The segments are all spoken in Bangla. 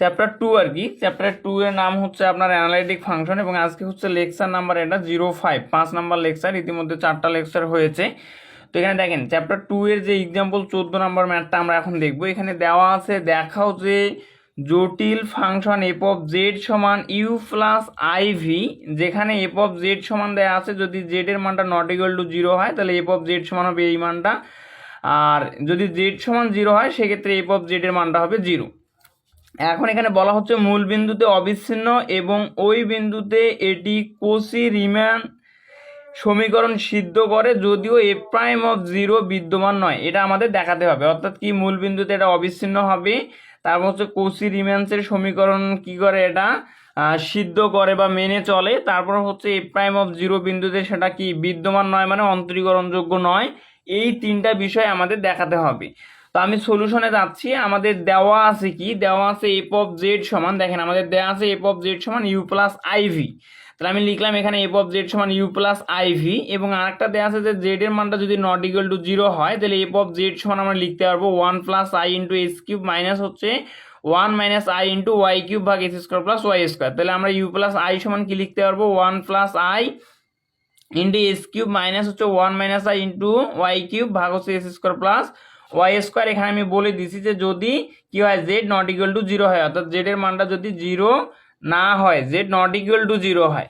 চ্যাপ্টার 2 আর কি। চ্যাপ্টার 2 এর নাম হচ্ছে আপনার অ্যানালাইটিক ফাংশন, এবং আজকে হচ্ছে লেকচার নাম্বার এটা 05, 5 নাম্বার লেকচার। ইতিমধ্যে 4টা লেকচার হয়েছে। তো এখানে দেখেন চ্যাপ্টার 2 এর যে এক্সাম্পল 14 নম্বর ম্যাথটা আমরা এখন দেখব। এখানে দেওয়া আছে, দেখাও যে জটিল ফাংশন এফ অফ জেড সমান ইউ প্লাস আই ভি, যেখানে এফ অফ জেড সমান দেওয়া আছে যদি জেড এর মানটা নট ইকুয়াল টু 0 হয় তাহলে এফ অফ জেড সমান হবে এই মানটা, আর যদি জেড সমান 0 হয় সেক্ষেত্রে এফ অফ জেড এর মানটা হবে 0। এখন এখানে বলা হচ্ছে মূল বিন্দুতে অবিচ্ছিন্ন এবং ওই বিন্দুতে এটি কচি রিমান সমীকরণ সিদ্ধ করে যদিও এফ প্রাইম অফ 0 বিদ্যমান নয়। এটা আমাদের দেখাতে হবে, অর্থাৎ কি মূল বিন্দুতে এটা অবিচ্ছিন্ন হবে, তারপর হচ্ছে কচি রিম্যান্সের সমীকরণ কি করে এটা সিদ্ধ করে বা মেনে চলে, তারপর হচ্ছে এফ প্রাইম অফ 0 বিন্দুতে সেটা কি বিদ্যমান নয় মানে অন্তরীকরণযোগ্য নয়। এই তিনটা বিষয় আমাদের দেখাতে হবে। তো আমি সলিউশনে যাচ্ছি। আমাদের দেওয়া আছে কি, দেওয়া আছে এফ অফ জেড সমান, দেখেন আমাদের দেওয়া আছে এফ অফ জেড সমান ইউ প্লাস আইভি। তাহলে আমি লিখলাম এখানে এফ অফ জেড সমান ইউ প্লাস আইভি, এবং আরেকটা দেওয়া আছে যে জেড এর মানটা যদি নট ইকুয়াল টু 0 হয় তাহলে এফ অফ জেড সমান আমরা লিখতে পারবো 1 plus i into S cube minus হচ্ছে 1 minus I into Y cube ভাগ S square plus Y square. তাহলে আমরা ইউ প্লাস আই সমান কি লিখতে পারবো 1 plus i into S cube minus হচ্ছে 1 minus I into Y cube ভাগ হচ্ছে s square plus Y square. এখানে আমি বলে দিছি যে যদি কি হয় জেড নট ইকুয়াল টু 0 হয়, অর্থাৎ জেড এর মানটা যদি 0 না হয়, জেড নট ইকুয়াল টু 0 হয়,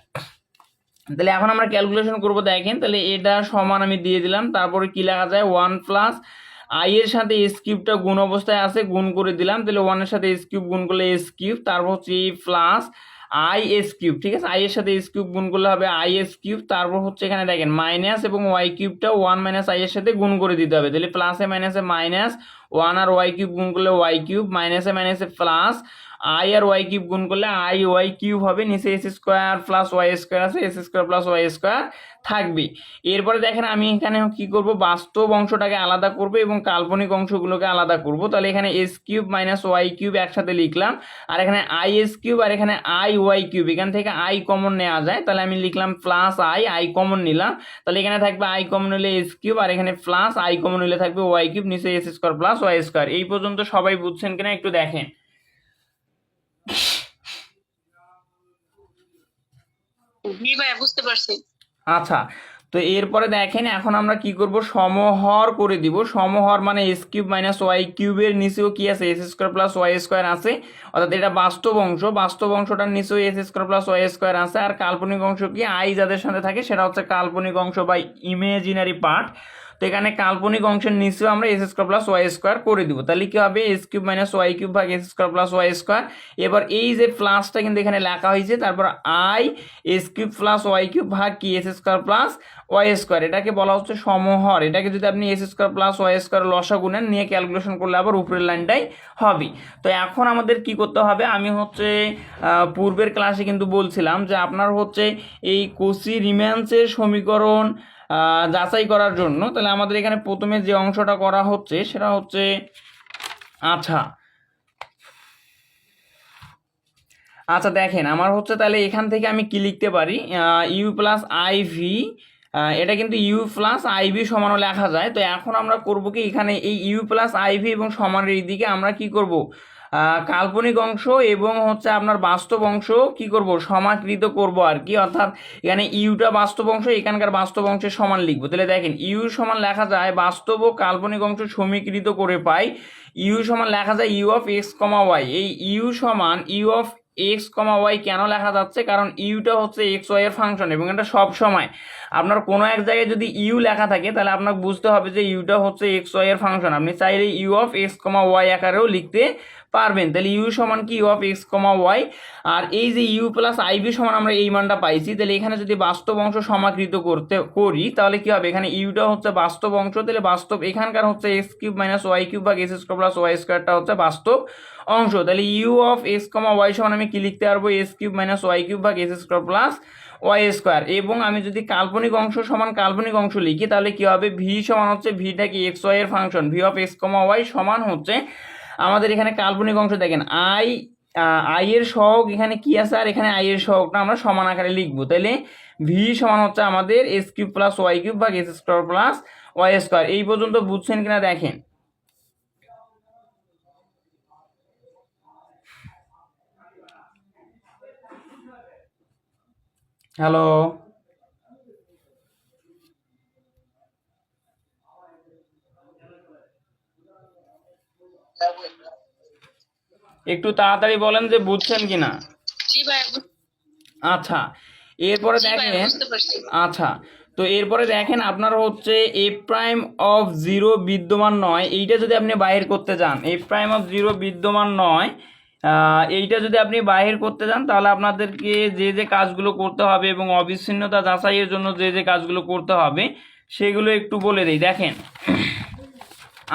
তাহলে এখন আমরা ক্যালকুলেশন করব। দেখেন তাহলে এটা সমান আমি দিয়ে দিলাম, তারপরে কি লেখা যায় 1 প্লাস আই এর সাথে এস কিউবটা গুণ অবস্থায় আছে, গুণ করে দিলাম, তাহলে 1 এর সাথে এস কিউব গুণ করলে এস কিউব, তারপর হচ্ছে এই প্লাস আই এস কিউব, ঠিক আছে, আই এর সাথে এস কিউব গুণ করলে হবে আই এস কিউব, তারপর হচ্ছে এখানে দেখেন মাইনাস এবং ওয়াই কিউবটা 1 মাইনাস আই এর সাথে গুণ করে দিতে হবে, তাহলে প্লাসে মাইনাসে মাইনাস 1 আর ওয়াই কিউব গুণ করলে ওয়াই কিউব, মাইনাসে মাইনাসে প্লাস আই আর ওয়াই কিউব গুণ করলে আই ওয়াই কিউব হবে, নিচে S square plus Y square আছে, S square plus Y square থাকবে। এরপরে দেখেন আমি এখানে কি করব, বাস্তব অংশটাকে আলাদা করব এবং কাল্পনিক অংশগুলোকে আলাদা করব। তাহলে এখানে s cube minus y cube একসাথে লিখলাম, আর এখানে আই এস কিউব আর এখানে আই ওয়াই কিউব, এখান থেকে আই কমন নেওয়া যায়, তাহলে আমি লিখলাম প্লাস আই কমন নিলাম, তাহলে এখানে থাকবে আই কমন নিলে এস কিউব আর এখানে প্লাস আই কমন নিলে থাকবে ওয়াই কিউব, নিচে S square plus Y square. এই পর্যন্ত সবাই বুঝছেন কিনা একটু দেখেন। বুঝতে পারছি। আচ্ছা, তো এরপরে দেখেন এখন আমরা কি করব, সমহর করে দিব। সমহর মানে এস কিউব মাইনাস ওয়াই কিউবের নিচেও কি আছে, S square plus Y square আছে, অর্থাৎ এটা বাস্তব অংশ, বাস্তব অংশটার নিচেও s square plus Y square আছে, আর কাল্পনিক অংশ কি আই যাদের সাথে থাকে সেটা হচ্ছে কাল্পনিক অংশ বা ইমেজিনারি পার্ট। তো এখানে কাল্পনিক অংশের নিচেও আমরা x square plus Y square করে দিব, তাহলে কি হবে x cube minus y cube ভাগ S square plus Y square. এবার এই যে প্লাসটা কিন্তু এখানে লেখা হয়েছে, তারপর i x cube plus y cube ভাগ কি x square plus Y square, এটাকে বলা হচ্ছে সমহর। এটাকে যদি আপনি x square plus Y square লসাগু নেন, নিয়ে ক্যালকুলেশন করলে আবার উপরের লাইনটাই হবে। তো এখন আমাদের কি করতে হবে, আমি হচ্ছে পূর্বের ক্লাসে কিন্তু বলছিলাম যে আপনার হচ্ছে এই কচি রিম্যান্সের সমীকরণ যাচাই করার জন্য, তাহলে আমাদের এখানে প্রথমে যে অংশটা করা হচ্ছে সেটা হচ্ছে, আচ্ছা আচ্ছা দেখেন আমার হচ্ছে তাহলে এখান থেকে আমি কি লিখতে পারি, ইউ প্লাস আই ভি, এটা কিন্তু ইউ প্লাস আইভি সমানও লেখা যায়। তো এখন আমরা করব কি, এখানে এই ইউ প্লাস আইভি এবং সমানের এই দিকে আমরা কি করব, কাল্পনিক অংশ এবং হচ্ছে আপনার বাস্তব অংশ কি করব, সমাকৃত করব আর কি, অর্থাৎ এখানে ইউটা বাস্তব অংশ, এখানকার বাস্তব অংশের সমান লিখবো। তাহলে দেখেন ইউ সমান লেখা যায় বাস্তব ও কাল্পনিক অংশ সমীকৃত করে পাই, ইউ সমান লেখা যায় you of x comma y. এই ইউ সমান u of x comma y কেন লেখা যাচ্ছে, কারণ ইউটা হচ্ছে এক্স ওয়াই এর ফাংশন, এবং এটা সব সময় আপনার কোনো এক জায়গায় যদি ইউ লেখা থাকে তাহলে আপনাকে বুঝতে হবে যে ইউটা হচ্ছে এক্স ওয়াই এর ফাংশন। আপনি চাইলে u of x comma y আকারেও লিখতে পারবেন। তাহলে ইউ সমান কি you of x comma y, আর এই যে ইউ প্লাস আইভি সমান আমরা এই মানটা পাইছি, তাহলে এখানে যদি বাস্তব অংশ সমাকৃত করি তাহলে কি হবে, এখানে ইউটা হচ্ছে বাস্তব অংশ, তাহলে বাস্তব এখানকার হচ্ছে x cube minus y cube বা এক্স স্কোয়ার প্লাস ওয়াই স্কোয়ারটা হচ্ছে বাস্তব অংশ। তাহলে you of x comma Y সমান আমি কি লিখতে পারবো, x cube minus y cube বা x square plus Y square. এবং আমি যদি কাল্পনিক অংশ সমান কাল্পনিক অংশ লিখি তাহলে কি হবে, ভি সমান হচ্ছে ভিটা কি এক্স ওয়াই এর function, V of x comma Y সমান হচ্ছে আমাদের এখানে কাল্পনিক অংশ দেখেন আই এর সহগ এখানে কি আছে, আর এখানে আই এর সহগটা আমরা সমান আকারে লিখবো। তাহলে ভি সমান হচ্ছে আমাদের x cube plus y cube বা x square plus Y square. এই পর্যন্ত বুঝছেন কিনা দেখেন। হ্যালো, একটু তাড়াতাড়ি বলেন যে বুঝছেন কিনা। জি ভাইয়া আচ্ছা, এরপরে জি ভাইয়া দেখেন। বুঝতে পারছি। আচ্ছা, তো এরপরে দেখেন আপনার হচ্ছে এ প্রাইম অফ জিরো বিদ্যমান নয়, এইটা যদি আপনি বাহির করতে যান, এ প্রাইম অফ জিরো বিদ্যমান নয়, এইটা যদি আপনি বাহির করতে যান তাহলে আপনাদেরকে যে যে কাজগুলো করতে হবে এবং অবিচ্ছিন্নতা যাচাইয়ের জন্য যে যে কাজগুলো করতে হবে সেগুলো একটু বলে দিই। দেখেন,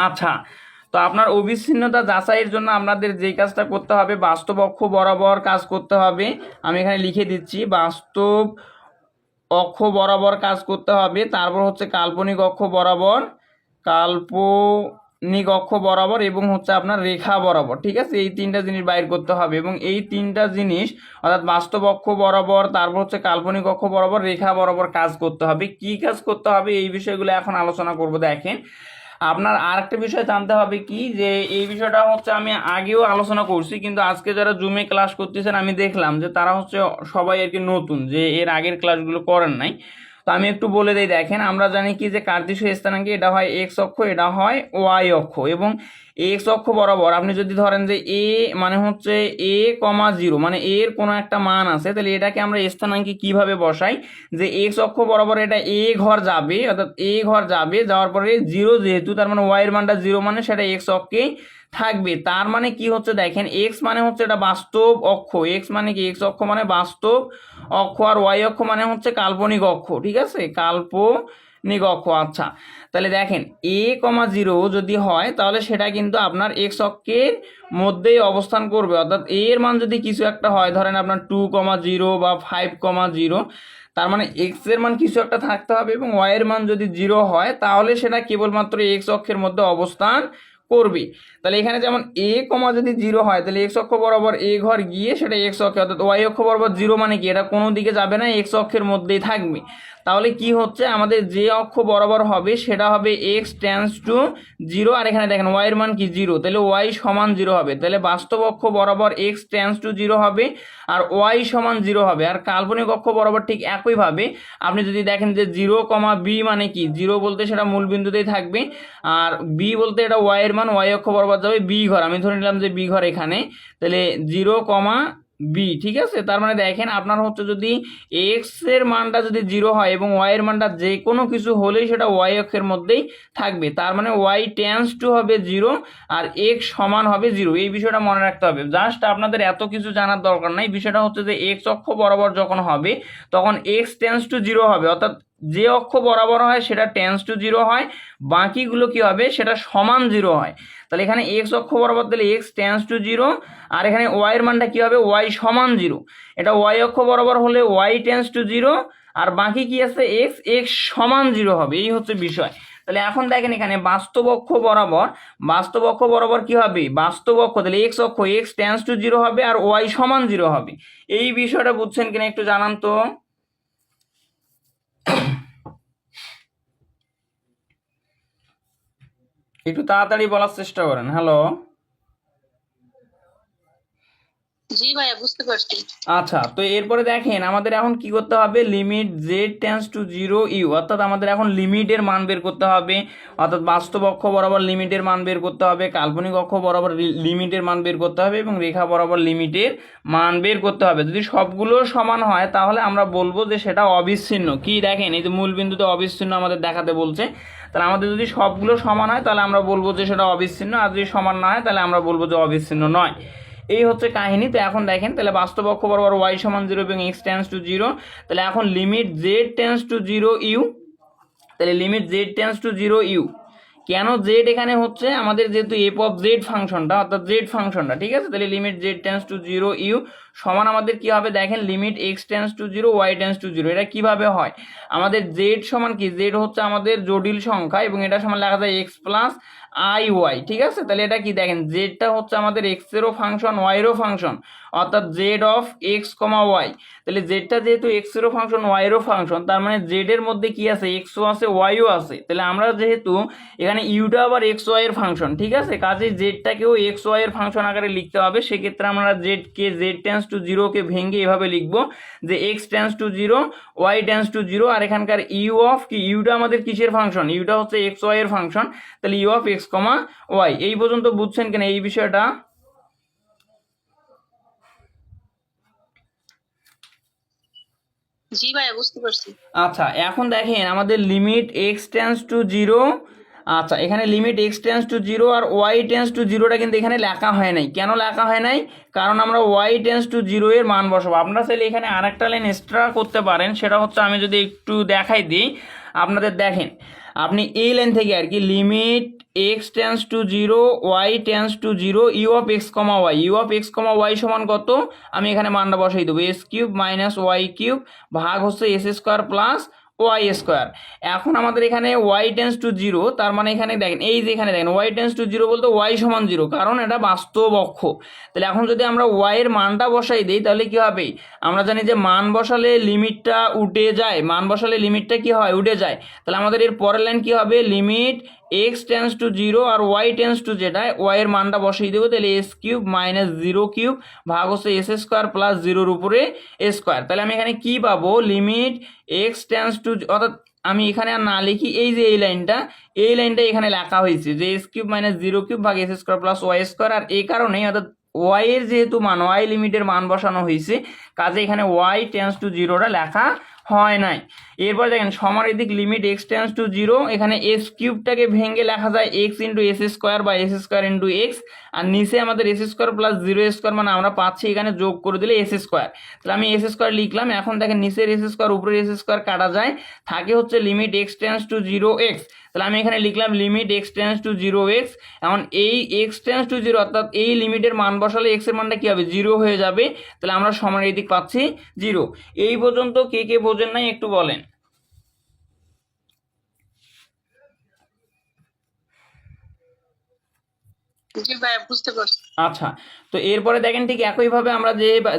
আচ্ছা, তো আপনার অবিচ্ছিন্নতা যাচাইয়ের জন্য আপনাদের যেই কাজটা করতে হবে, বাস্তব অক্ষ বরাবর কাজ করতে হবে। আমি এখানে লিখে দিচ্ছি, বাস্তব অক্ষ বরাবর কাজ করতে হবে। তারপর হচ্ছে কাল্পনিক অক্ষ বরাবর, কাল্পনিক অক্ষ বরাবর এবং হচ্ছে আপনার রেখা বরাবর। ঠিক আছে, এই তিনটা জিনিস বাইর করতে হবে এবং এই তিনটা জিনিস অর্থাৎ বাস্তব অক্ষ বরাবর, তারপর হচ্ছে কাল্পনিক অক্ষ বরাবর, রেখা বরাবর কাজ করতে হবে। কি কাজ করতে হবে এই বিষয়গুলো এখন আলোচনা করব। দেখেন, আপনার আরেকটা বিষয় জানতে হবে কি, যে এই বিষয়টা হচ্ছে আমি আগেও আলোচনা করছি, কিন্তু আজকে যারা জুমে ক্লাস করতেছেন আমি দেখলাম যে তারা হচ্ছে সবাই আর কি নতুন, যে এর আগের ক্লাসগুলো করেন নাই। তো আমি একটু বলে দিই। দেখেন, আমরা জানি কি যে কার্তেশীয় স্থানাঙ্কে এটা হয় এক্স অক্ষ, এটা হয় ওয়াই অক্ষ, এবং এক্স অক্ষ বরাবর আপনি যদি ধরেন যে এ মানে হচ্ছে এ কমা জিরো, মানে এর কোনো একটা মান আছে, তাহলে এটাকে আমরা স্থানাঙ্কে কিভাবে বসাই, যে এক্স অক্ষ বরাবর এটা এ ঘর যাবে, অর্থাৎ এ ঘর যাবে, যাওয়ার পরে জিরো যেহেতু, তার মানে ওয়াই এর মানটা জিরো, মানে সেটা এক্স অক্ষেই থাকবে। তার মানে কি হচ্ছে, দেখেন এক্স মানে হচ্ছে এটা বাস্তব অক্ষ, এক্স মানে কি, এক্স অক্ষ মানে বাস্তব অক্ষ, আর ওয়াই অক্ষ মানে হচ্ছে কাল্পনিক অক্ষ। ঠিক আছে, কাল্পনিক অক্ষ। আচ্ছা, তাহলে দেখেন এ কমা জিরো যদি হয় তাহলে সেটা কিন্তু আপনার এক্স অক্ষের মধ্যেই অবস্থান করবে, অর্থাৎ এর মান যদি কিছু একটা হয়, ধরেন আপনার 2,0 বা 5,0, তার মানে এক্স এর মান কিছু একটা থাকতে হবে, এবং ওয়াই এর মান যদি জিরো হয় তাহলে সেটা কেবলমাত্র এক্স অক্ষের মধ্যে অবস্থান করবে। তাহলে এখানে যেমন এ কমা যদি জিরো হয় তাহলে এক্স অক্ষ বরাবর এ ঘর গিয়ে সেটা এক্স অক্ষে, অর্থাৎ ওয়াই অক্ষ বরাবর জিরো মানে কি, এটা কোনো দিকে যাবে না, এক্স অক্ষের মধ্যেই থাকবে। তাহলে কি হচ্ছে, আমাদের যে অক্ষ বরাবর হবে সেটা হবে এক্স টেন্স টু জিরো, আর এখানে দেখেন ওয়াই এর মান কি জিরো, তাহলে ওয়াই সমান জিরো হবে। তাহলে বাস্তব অক্ষ বরাবর এক্স টেন্স টু জিরো হবে আর ওয়াই সমান জিরো হবে। আর কাল্পনিক অক্ষ বরাবর ঠিক একইভাবে আপনি যদি দেখেন যে জিরো কমা বি মানে কি, জিরো বলতে সেটা মূল বিন্দুতেই থাকবে, আর বি বলতে এটা ওয়াই এর মান, ওয়াই অক্ষ বরাবর যাবে বি ঘর, আমি ধরে নিলাম যে বি ঘর এখানে, তাহলে জিরো কমা বি। ঠিক আছে, তার মানে দেখেন আপনার হচ্ছে যদি এক্স এর মানটা যদি জিরো হয় এবং ওয়াই এর মানটা যে কোনো কিছু হলেই সেটা ওয়াই অক্ষের মধ্যেই থাকবে, তার মানে ওয়াই টেন্স টু হবে জিরো আর এক্স সমান হবে জিরো। এই বিষয়টা মনে রাখতে হবে, জাস্ট আপনাদের এত কিছু জানার দরকার নাই। বিষয়টা হচ্ছে যে এক্স অক্ষ বরাবর যখন হবে তখন এক্স টেন্স টু জিরো হবে, অর্থাৎ যে অক্ষ বরাবর হয় সেটা টেন্স টু জিরো হয়, বাকিগুলো কি হবে, সেটা সমান জিরো হয়। তাহলে এখানে এক্স অক্ষ বরাবর দিলে এক্স টেন্স টু জিরো, আর এখানে ওয়াই এর মানটা কি হবে, ওয়াই সমান জিরো। এটা ওয়াই অক্ষ বরাবর হলে ওয়াই টেন্স টু জিরো, আর বাকি কি আছে এক্স, এক্স সমান জিরো হবে। এই হচ্ছে বিষয়। তাহলে এখন দেখেন এখানে বাস্তব অক্ষ বরাবর, বাস্তব অক্ষ বরাবর কি হবে, বাস্তব অক্ষ, তাহলে এক্স অক্ষ এক্স টেন্স টু জিরো হবে আর ওয়াই সমান জিরো হবে। এই বিষয়টা বুঝছেন কিনা একটু জানান তো। একটু তাড়াতাড়ি বলার চেষ্টা করেন। হ্যালো, জি ভাইয়া বুঝতে পারছি। আচ্ছা, তো এরপরে দেখেন আমাদের এখন কি করতে হবে, limit Z tends to zero you, অর্থাৎ আমাদের এখন লিমিটের মান বের করতে হবে, অর্থাৎ বাস্তব অক্ষ বরাবর লিমিটের মান বের করতে হবে, কাল্পনিক অক্ষ বরাবর লিমিটের মান বের করতে হবে এবং রেখা বরাবর লিমিটের মান বের করতে হবে। যদি সবগুলো সমান হয় তাহলে আমরা বলবো যে সেটা অবিচ্ছিন্ন। কি দেখেন, এই যে মূল বিন্দুতে অবিচ্ছিন্ন আমাদের দেখাতে বলছে, তাহলে আমাদের যদি সবগুলো সমান হয় তাহলে আমরা বলবো যে সেটা অবিচ্ছিন্ন, আর যদি সমান না হয় তাহলে আমরা বলবো যে অবিচ্ছিন্ন নয়। এই হচ্ছে কাহিনী। তো এখন দেখেন, তাহলে বাস্তব অক্ষ বরাবর ওয়াই সমান জিরো এবং এক্স টেন্স টু জিরো, তাহলে এখন limit Z tends to zero u, তাহলে limit Z tends to zero u, কেন জেড এখানে হচ্ছে আমাদের যেহেতু এফ অফ জেড ফাংশনটা, অর্থাৎ জেড ফাংশনটা, ঠিক আছে, তাহলে limit Z tends to zero u সমান আমাদের কি হবে, দেখেন limit x tends to zero y tends to zero. এটা কিভাবে হয়, আমাদের জেড সমান কি, জেড হচ্ছে আমাদের জটিল সংখ্যা এবং এটা সমান লেখা যায় এক্স প্লাস আই ওয়াই, ঠিক আছে। তাহলে এটা কি দেখেন, জেডটা হচ্ছে আমাদের এক্স এরও ফাংশন ওয়াইয়েরও ফাংশন, অর্থাৎ z of x comma Y. তাহলে জেডটা যেহেতু এক্স এরও ফাংশন ওয়াইয়েরও ফাংশন, তার মানে জেড এর মধ্যে কি আছে, এক্সও আছে ওয়াইও আছে। তাহলে আমরা যেহেতু এখানে ইউটা আবার এক্স ওয়াই এর ফাংশন, ঠিক আছে, কাজে জেডটাকেও এক্স ওয়াই এর ফাংশন আকারে লিখতে হবে। সেক্ষেত্রে আমরা জেড টেন্স টু জিরোকে ভেঙে এভাবে লিখবো যে x tends to zero, y tends to zero, আর এখানকার ইউ অফ কি, ইউটা আমাদের কিসের ফাংশন, ইউটা হচ্ছে এক্স ওয়াই এর ফাংশন। তাহলে you of x comma y. এই পর্যন্ত বুঝছেন কিনা এই বিষয়টা? জি ভাইয়া বুঝতে পারছি। আচ্ছা, এখন দেখেন আমাদের limit x tends to zero. আচ্ছা, এখানে limit x tends to zero আর ওয়াই টেন্স টু জিরোটা কিন্তু এখানে লেখা হয় নাই। কেন লেখা হয় নাই? কারণ আমরা ওয়াই টেন্স টু জিরো এর মান বসাবো। আপনারা চাইলে এখানে আরেকটা লাইন এক্সট্রা করতে পারেন, সেটা হচ্ছে আমি যদি একটু দেখাই দিই আপনাদের, দেখেন আপনি এই লাইন থেকে আর কি limit x tends to zero y tends to zero u of x comma y, u of x comma Y সমান কত, আমি এখানে মানটা বসাই দেবো s cube minus y cube ভাগ হচ্ছে s square plus Y square. এখন আমাদের এখানে ওয়াই টেন্স টু জিরো, তার মানে এখানে দেখেন, এই যে এখানে দেখেন ওয়াই টেন্স টু জিরো বলতে ওয়াই সমান জিরো, কারণ এটা বাস্তব অক্ষ। তাহলে এখন যদি আমরা ওয়াই এর মানটা বসাই দিই তাহলে কি হবে, আমরা জানি যে মান বসালে লিমিটটা উঠে যায়, মান বসালে লিমিটটা কি হয়, উঠে যায়। তাহলে আমাদের এর পরের লাইন কি হবে, limit x tends to zero আর ওয়াই টেন্স টু যেটা, ওয়াই এর মানটা বসিয়ে দেবো। তাহলে s cube minus zero cube ভাগ হচ্ছে এস স্কোয়ার প্লাস জিরোর উপরে স্কোয়ার। তাহলে আমি এখানে কি পাবো, লিমিট এক্স টেন্স টু, অর্থাৎ আমি এখানে আর না লিখি, এই যে এই লাইনটা, এই লাইনটা এখানে লেখা হয়েছে যে x cube minus zero cube ভাগ S square plus Y square. আর এই কারণেই অর্থাৎ ওয়াই এর যেহেতু মান, ওয়াই লিমিটের মান বসানো হয়েছে, কাজে এখানে ওয়াই টেন্স টু জিরোটা লেখা হয় নাই। এরপর দেখেন সমানের দিক limit x tends to zero, এখানে এক্স কিউবটাকে ভেঙে লেখা যায় এক্স ইন্টু এস স্কোয়ার বা এস স্কোয়ার ইন্টু এক্স, আর নিচে আমাদের S square plus zero square, মানে আমরা পাচ্ছি এখানে যোগ করে দিলে এস স্কোয়ার। তাহলে আমি এস স্কোয়ার লিখলাম। এখন দেখেন নিচের এস স্কোয়ার উপরের এস স্কোয়ার কাটা যায়, থাকে হচ্ছে limit x tends to zero x. তাহলে আমি এখানে লিখলাম limit x tends to zero x. এখন এই এক্স টেন্স টু জিরো, অর্থাৎ এই লিমিটের মান বসালে এক্স এর মানটা কি হবে, জিরো হয়ে যাবে। তাহলে আমরা সমান এই দিক পাচ্ছি জিরো। এই পর্যন্ত কে কে বোঝেন নাই একটু বলেন। জি ভাইয়া বুঝতে পারছি। আচ্ছা, তো এরপরে দেখেন ঠিক একইভাবে আমরা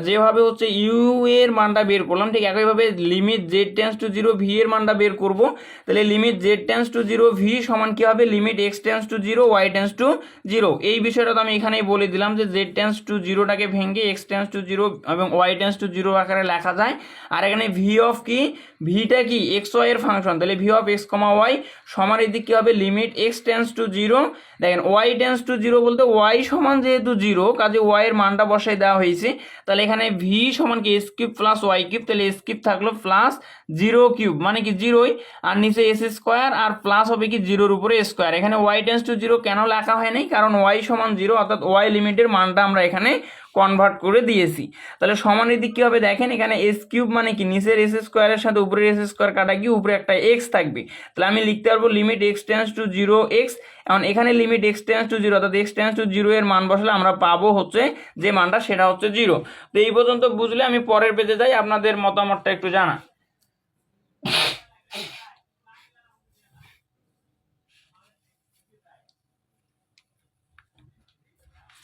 যেভাবে হচ্ছে ইউ এর মানটা বের করলাম, ঠিক একইভাবে limit Z tends to zero v এর মানটা বের করব। তাহলে limit Z tends to zero v সমান কি হবে, limit x tends to zero y tends to zero. এই বিষয়টা তো আমি এখানেই বলে দিলাম যে জেড টেন্স টু জিরোটাকে ভেঙে এক্স টেন্স টু জিরো এবং ওয়াই টেন্স টু জিরো আকারে লেখা যায়। আর এখানে ভি অফ কি, ভিটা কি এক্স ওয়াই এর ফাংশন, তাহলে v of x comma Y সমান এদিক কি হবে, limit x tends to zero, দেখেন ওয়াই টেন্স টু জিরো বলতে ওয়াই সমান যেহেতু জিরো, কাজে ওয়াই এর মানটা বসাই দেওয়া হয়েছে। তাহলে এখানে ভি সমান কি s cube plus y cube, তাহলে এস কিউব থাকলো প্লাস জিরো কিউব মানে কি জিরোই, আর নিচে এস স্কোয়ার আর প্লাস হবে কি জিরোর উপরে স্কোয়ার। এখানে ওয়াই টেন্স টু জিরো কেন লেখা হয় নাই, কারণ ওয়াই সমান জিরো, অর্থাৎ ওয়াই লিমিটের মানটা আমরা এখানে কনভার্ট করে দিয়েছি। তাহলে সমানের দিক কি হবে দেখেন, এখানে এস কিউব মানে কি নিচের এস স্কোয়ারের সাথে উপরের এস স্কোয়ার কাটা গিয়ে উপরে একটা এক্স থাকবে। তাহলে আমি লিখতে পারবো limit x tends to zero x. এখন এখানে limit x tends to zero, অর্থাৎ এক্স টেন্স টু জিরো এর মান বসালে আমরা পাবো হচ্ছে যে মানটা, সেটা হচ্ছে জিরো। তো এই পর্যন্ত বুঝলে আমি পরের পেজে যাই, আপনাদের মতামতটা একটু জানা।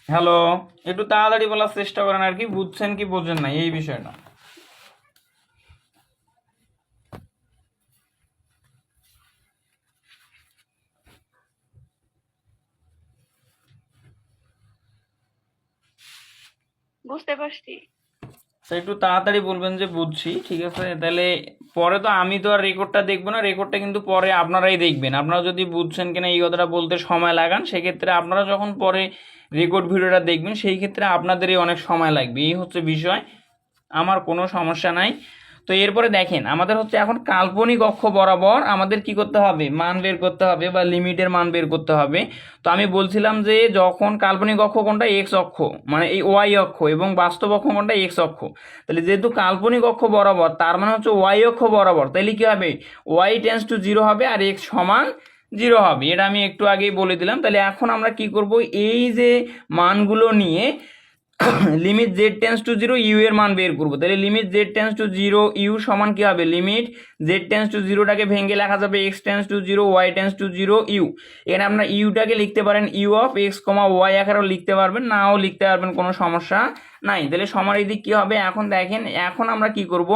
হ্যালো, একটু তাড়াতাড়ি বলার চেষ্টা করেন আর কি, বুঝছেন কি বোঝেন না এই বিষয়টা। বুঝতে পারছি। একটু তাড়াতাড়ি বলবেন যে বুঝছি, ঠিক আছে। তাহলে পরে তো আমি তো আর রেকর্ডটা দেখবো না, রেকর্ডটা কিন্তু পরে আপনারাই দেখবেন। আপনারা যদি বুঝছেন কিনা এই কথাটা বলতে সময় লাগান, সেক্ষেত্রে আপনারা যখন পরে রেকর্ড ভিডিওটা দেখবেন সেই ক্ষেত্রে আপনাদেরই অনেক সময় লাগবে, এই হচ্ছে বিষয়। আমার কোনো সমস্যা নাই। তো এরপরে দেখেন আমাদের হচ্ছে এখন কাল্পনিক অক্ষ বরাবর আমাদের কি করতে হবে, মান বের করতে হবে বা লিমিটের মান বের করতে হবে। তো আমি বলছিলাম যে যখন কাল্পনিক অক্ষ কোনটা, এক্স অক্ষ মানে এই ওয়াই অক্ষ, এবং বাস্তব অক্ষ কোনটা, এক্স অক্ষ। তাহলে যেহেতু কাল্পনিক অক্ষ বরাবর, তার মানে হচ্ছে ওয়াই অক্ষ বরাবর, তাহলে কি হবে, ওয়াই টেন্স টু জিরো হবে আর এক্স সমান জিরো হবে। এটা আমি একটু আগেই বলে দিলাম। তাহলে এখন আমরা কি করব, এই যে মানগুলো নিয়ে limit Z tends to zero u এর মান বের করবো। তাহলে limit Z tends to zero u সমান কি হবে, লিমিট জেড টেন্স টু জিরোটাকে ভেঙে লেখা যাবে x tends to zero y tends to zero u. এখানে আপনার ইউটাকে লিখতে পারেন u of x comma y আকারেও লিখতে পারবেন, নাও লিখতে পারবেন, কোনো সমস্যা নাই। তাহলে সমানের দিক কি হবে, এখন দেখেন এখন আমরা কি করব,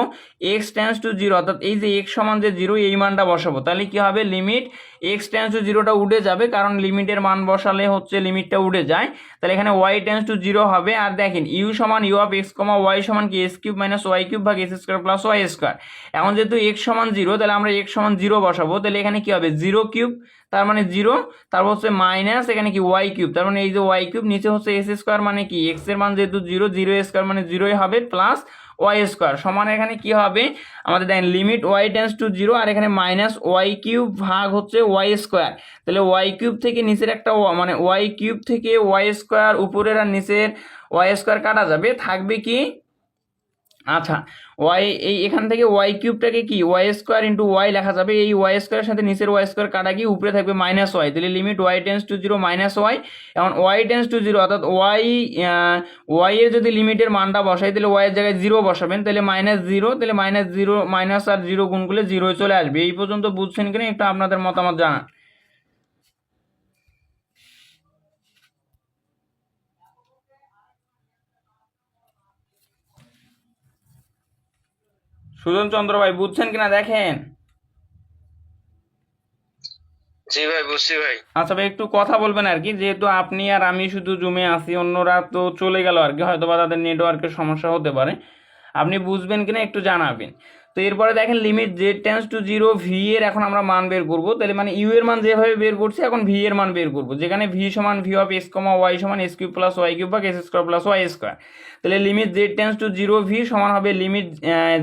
এক্স টেন্স টু জিরো অর্থাৎ এই যে এক্স সমান যে জিরো এই মানটা বসাবো। তাহলে কি হবে, লিমিট এক্স টেন্স টু জিরোটা উঠে যাবে, কারণ লিমিটের মান বসালে হচ্ছে লিমিটটা উঠে যায়। তাহলে এখানে ওয়াই টেন্স টু জিরো হবে। আর দেখেন ইউ সমান u of x comma Y সমান কি x cube minus y cube ভাগ x square plus Y square. এখন যেহেতু এক্স সমান জিরো, তাহলে আমরা এক্স সমান জিরো বসাবো। তাহলে এখানে কি হবে, জিরো কিউব তার মানে জিরো, তারপর হচ্ছে মাইনাস এখানে কি ওয়াই কিউব, তার মানে এই যে ওয়াই কিউব, নিচে হচ্ছে এস স্কোয়ার মানে কি এক্স এর মান যেহেতু জিরো, জিরো স্কোয়ার মানে জিরোই হবে, প্লাস ওয়াই স্কোয়ার সমান এখানে কি হবে আমাদের দেখেন limit y tends to zero আর এখানে মাইনাস ওয়াই কিউব ভাগ হচ্ছে ওয়াই স্কোয়ার। তাহলে ওয়াই কিউব থেকে নিচের একটা মানে ওয়াই কিউব থেকে ওয়াই স্কোয়ার উপরের আর নিচের ওয়াই স্কোয়ার কাটা যাবে, থাকবে কি আচ্ছা ওয়াই, এই এখান থেকে ওয়াই কিউবটাকে কি ওয়াই স্কোয়ার ইন্টু ওয়াই লেখা যাবে, এই ওয়াই স্কোয়ারের সাথে নিচের ওয়াই স্কোয়ার কাটা গিয়ে উপরে থাকবে মাইনাস ওয়াই। তাহলে limit y tends to zero minus y. এখন ওয়াই টেন্স টু জিরো অর্থাৎ ওয়াই এর যদি লিমিটের মানটা বসাই তাহলে ওয়াই এর জায়গায় জিরো বসাবেন, তাহলে মাইনাস জিরো, তাহলে মাইনাস জিরো মাইনাস আর জিরো গুণ করলে জিরোয় চলে আসবে। এই পর্যন্ত বুঝছেন কিনা একটু আপনাদের মতামত জানান। সুজন চন্দ্র ভাই বুঝছেন কিনা দেখেন। জি ভাই বুঝছি ভাই। আচ্ছা ভাই একটু কথা বলবেন আর কি, যেহেতু আপনি আর আমি শুধু জুমে আছি, অন্যরা তো চলে গেল আর কি, হয়তো বা তাদের নেটওয়ার্কের সমস্যা হতে পারে। আপনি বুঝবেন কিনা একটু জানাবেন। তো এরপরে দেখেন limit Z tends to zero v এর এখন আমরা মান বের করব। তাহলে মানে ইউ এর মান যেভাবে বের করছি এখন ভি এর মান বের করব, যেখানে ভি সমান v of x comma Y সমান x cube plus y cube বা x square plus Y square. তাহলে limit Z tends to zero v সমান হবে লিমিট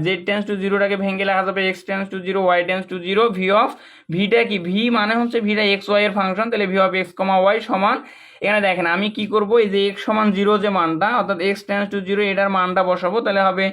জেড টেন্স টু জিরোটাকে ভেঙে লেখা যাবে x tends to zero y tends to zero v of, ভিটা কি ভি মানে হচ্ছে ভিটা এক্স ওয়াই এর ফাংশন, তাহলে v of x comma Y সমান, এখানে দেখেন আমি কি করব, এই যে এক্স সমান জিরো যে মানটা অর্থাৎ এক্স টেন্স টু জিরো এটার মানটা বসাবো। তাহলে হবে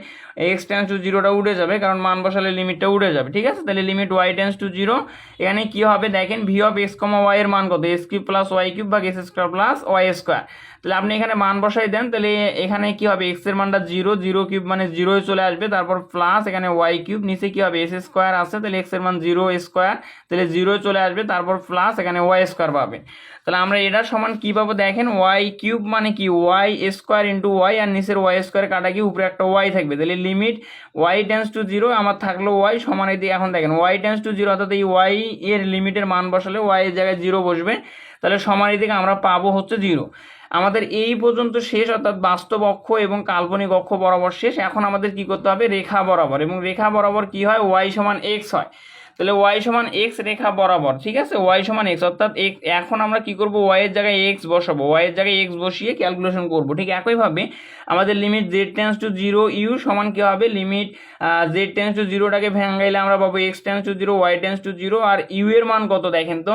এক্স টেন্স টু জিরোটা উঠে যাবে, কারণ মান বসালে লিমিটটা উঠে যাবে, ঠিক আছে। তাহলে limit y tends to zero, এখানে কি হবে দেখেন V of x comma Y এর মান কত, x cube plus y cube বা x square plus Y square. তাহলে আপনি এখানে মান বসাই দেন, তাহলে এখানে কি হবে এক্স এর মানটা জিরো, জিরো কিউব মানে জিরোয় চলে আসবে, তারপর প্লাস এখানে ওয়াই কিউব, নিচে কি হবে এস স্কোয়ার আছে, তাহলে এক্স এর মান জিরো স্কোয়ার, তাহলে জিরোয় চলে আসবে, তারপর প্লাস এখানে ওয়াই স্কোয়ার পাবেন। তাহলে আমরা এটার সমান কি পাবো দেখেন, ওয়াই কিউব মানে কি ওয়াই স্কোয়ার ইন্টু ওয়াই, আর নিচের ওয়াই স্কোয়ার কাটা গিয়ে উপরে একটা ওয়াই থাকবে। তাহলে limit y tends to zero আমার থাকলো ওয়াই সমান, এই দিয়ে এখন দেখেন ওয়াই টেন্স টু জিরো অর্থাৎ এই ওয়াই এর লিমিটের মান বসালে ওয়াই এর জায়গায় জিরো বসবে, তাহলে সমান এই দিকে আমরা পাবো হচ্ছে জিরো। আমাদের এই পর্যন্ত শেষ, অর্থাৎ বাস্তব অক্ষ এবং কাল্পনিক অক্ষ বরাবর শেষ। এখন আমাদের কি করতে হবে, রেখা বরাবর, এবং রেখা বরাবর কি হয় ওয়াই সমান এক্স হয়। তাহলে ওয়াই সমান এক্স রেখা বরাবর, ঠিক আছে, ওয়াই সমান এক্স অর্থাৎ এখন আমরা কি করব ওয়াই এর জায়গায় এক্স বসাবো, ওয়াই এর জায়গায় এক্স বসিয়ে ক্যালকুলেশন করব। ঠিক একইভাবে আমাদের limit Z tends to zero u সমান কি হবে, লিমিট জেড টেন্স টু জিরোটাকে ভেঙাইলে আমরা পাবো x tends to zero y tends to zero, আর ইউ এর মান কত দেখেন তো,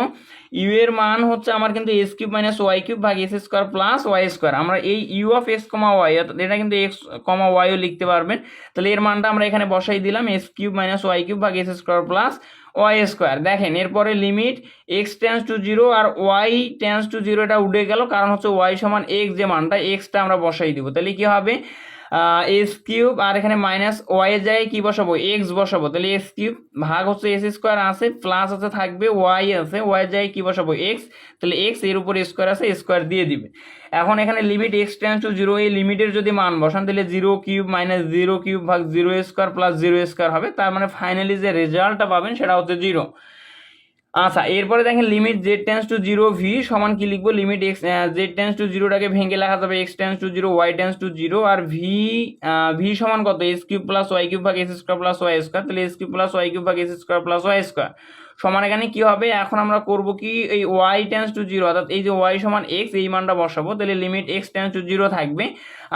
ইউ এর মান হচ্ছে আমার কিন্তু x cube minus y cube ভাগ x square plus Y square. আমরা এই u of x comma y এটা কিন্তু এক্স কমা ওয়াইও লিখতে পারবেন, তাহলে এর মানটা আমরা এখানে বসাই দিলাম x cube minus y cube ভাগ x square plus Y square. দেখেন এরপরে limit x tends to zero আর ওয়াই টেন্স টু জিরো, এটা উঠে গেল, কারণ হচ্ছে ওয়াই সমান এক্স যে মানটা এক্সটা আমরা বসাই দিব। তাহলে কি হবে এক্স কিউব আর এখানে মাইনাস ওয়াই এর জায়গায় কি বসাবো এক্স বসাবো, তাহলে এক্স কিউব ভাগ হচ্ছে এক্স স্কোয়ার আছে, প্লাস আছে থাকবে ওয়াই আছে, ওয়াই এর জায়গায় কি বসাবো এক্স, তাহলে এক্স এর উপর স্কোয়ার আছে স্কোয়ার দিয়ে দিবে। এখন এখানে limit x tends to zero, এই লিমিটের যদি মান বসান তাহলে zero cube minus zero cube ভাগ zero square plus zero square হবে, তার মানে ফাইনালি যে রেজাল্টটা পাবেন সেটা হচ্ছে জিরো। আচ্ছা এরপরে দেখেন limit Z tends to zero v সমান কি লিখবো, limit x z tends to জিরোটাকে ভেঙে লেখা যাবে x tends to zero y tends to zero, আর ভি সমান কত x cube plus y cube ভাগ x square plus Y square, তাহলে x cube plus y cube ভাগ x square plus Y square সমান, এখানে কি হবে এখন আমরা করব কি এই ওয়াই টেন্স টু জিরো অর্থাৎ এই যে ওয়াই সমান এক্স এই মানটা বসাবো, তাহলে limit x tends to zero থাকবে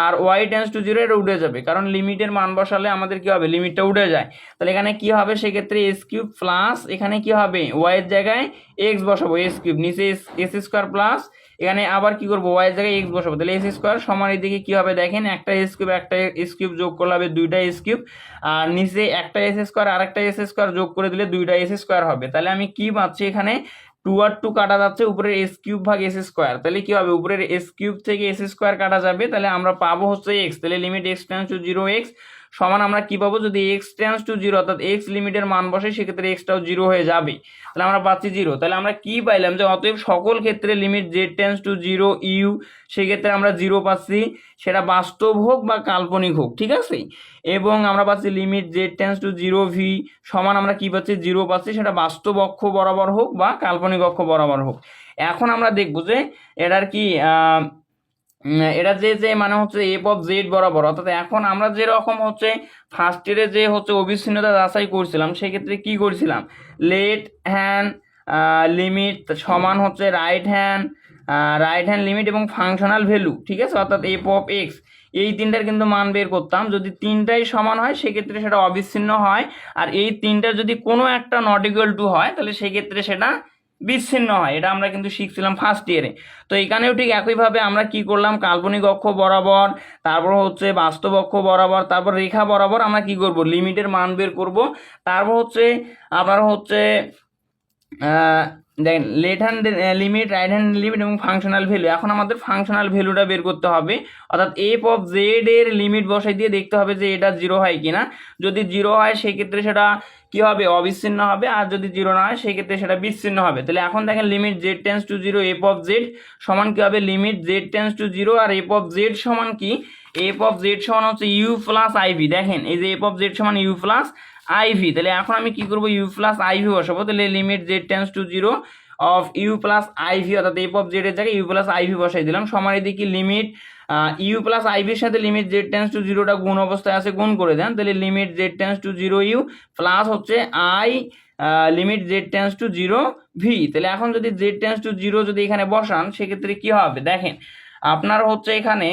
আর ওয়াই টেন্স টু জিরো এটা উঠে যাবে, কারণ লিমিটের মান বসালে আমাদের কি হবে লিমিটটা উঠে যায়। তাহলে এখানে কি হবে সেক্ষেত্রে এস কিউব প্লাস এখানে কি হবে ওয়াই এর জায়গায় এক্স বসাবো এস কিউব, নিচে এস স্কোয়ার প্লাস এখানে আবার কি করবো ওয়াই এর জায়গায় এক্স বসাবো, তাহলে এস স্কোয়ার সমান এদিকে কি হবে দেখেন একটা এস কিউব একটা এস কিউব যোগ করলে হবে দুইটা এস কিউব, আর নিচে একটা এস স্কোয়ার আর একটা এস স্কোয়ার যোগ করে দিলে দুইটা এস স্কোয়ার হবে। তাহলে আমি কি পাচ্ছি এখানে 2 আর 2 কাটা যাচ্ছে, উপরের এস কিউব ভাগ এস স্কোয়ার, তাহলে কি হবে উপরের এস কিউব থেকে এস স্কোয়ার কাটা যাবে, তাহলে আমরা পাবো হচ্ছে এক্স, তাহলে limit x tends to 0 x সমান আমরা কি পাবো, যদি এক্স টেন্স টু 0 অর্থাৎ এক্স লিমিটের মান বসে সেক্ষেত্রে এক্সটাও 0 হয়ে যাবে, তাহলে আমরা পাচ্ছি 0। তাহলে আমরা কি পাইলাম যে অতএব সকল ক্ষেত্রে limit Z tends to 0 u সেক্ষেত্রে আমরা 0 পাচ্ছি, সেটা বাস্তব হোক বা কাল্পনিক হোক, ঠিক আছে। এবং আমরা পাচ্ছি limit Z tends to 0 V সমান আমরা কি পাচ্ছি 0 পাচ্ছি, সেটা বাস্তব অক্ষ বরাবর হোক বা কাল্পনিক অক্ষ বরাবর হোক। এখন আমরা দেখবো যে এটার কি এটা যে মানে হচ্ছে এফ অফ জেড বরাবর, অর্থাৎ এখন আমরা যেরকম হচ্ছে ফার্স্ট ইয়ারে যে হচ্ছে অবিচ্ছিন্নতা যাচাই করছিলাম সেক্ষেত্রে কি করছিলাম, লেট হ্যান্ড লিমিট সমান হচ্ছে রাইট হ্যান্ড লিমিট এবং ফাংশনাল ভ্যালু, ঠিক আছে, অর্থাৎ এফ অফ এক্স, এই তিনটার কিন্তু মান বের করতাম, যদি তিনটাই সমান হয় সেক্ষেত্রে সেটা অবিচ্ছিন্ন হয়, আর এই তিনটার যদি কোনো একটা নট ইকুয়াল টু হয় তাহলে সেক্ষেত্রে সেটা বিচ্ছিন্ন হয়, এটা আমরা কিন্তু শিখছিলাম ফার্স্ট ইয়ারে। তো এখানেও ঠিক একইভাবে আমরা কি করলাম, কাল্পনিক অক্ষ বরাবর, তারপর হচ্ছে বাস্তব অক্ষ বরাবর, তারপর রেখা বরাবর আমরা কি করব, লিমিটের মান বের করব, তারপর হচ্ছে আপনার হচ্ছে দেখেন left hand limit, right hand limit এবং ফাংশনাল ভ্যালু। এখন আমাদের ফাংশনাল ভ্যালুটা বের করতে হবে, অর্থাৎ এফ অফ জেড এর লিমিট বসাই দিয়ে দেখতে হবে যে এটা 0 হয় কিনা, যদি 0 হয় সেক্ষেত্রে সেটা কি হবে, অবিচ্ছিন্ন হবে, আর যদি 0 না হয় সেক্ষেত্রে সেটা বিচ্ছিন্ন হবে। তাহলে এখন দেখেন limit Z tends to 0 F of Z সমান কি হবে, লিমিট জেড টেন্স টু 0 আর এফ অফ জেড সমান কি, এফ অফ জেড সমান হচ্ছে ইউ প্লাস আইভি, দেখেন এই যে এফ অফ জেড সমান ইউ প্লাস আইভি, তাহলে এখন আমি কি করবো, ইউ প্লাস আইভি বসাবো, তাহলে limit Z tends to 0 of U plus I V, অর্থাৎ এফ অফ জেড এর জায়গায় ইউ প্লাস আইভি বসাই দিলাম, সমান এদিকে লিমিট ইউ প্লাস আইভির সাথে লিমিট জেড টেন্স টু 0টা গুণ অবস্থায় আছে, গুণ করে দেন, তাহলে limit Z tends to 0 u plus হচ্ছে i limit Z tends to 0 v. তাহলে এখন যদি জেড টেন্স টু 0 যদি এখানে বসান সেক্ষেত্রে কি হবে, দেখেন আপনার হচ্ছে এখানে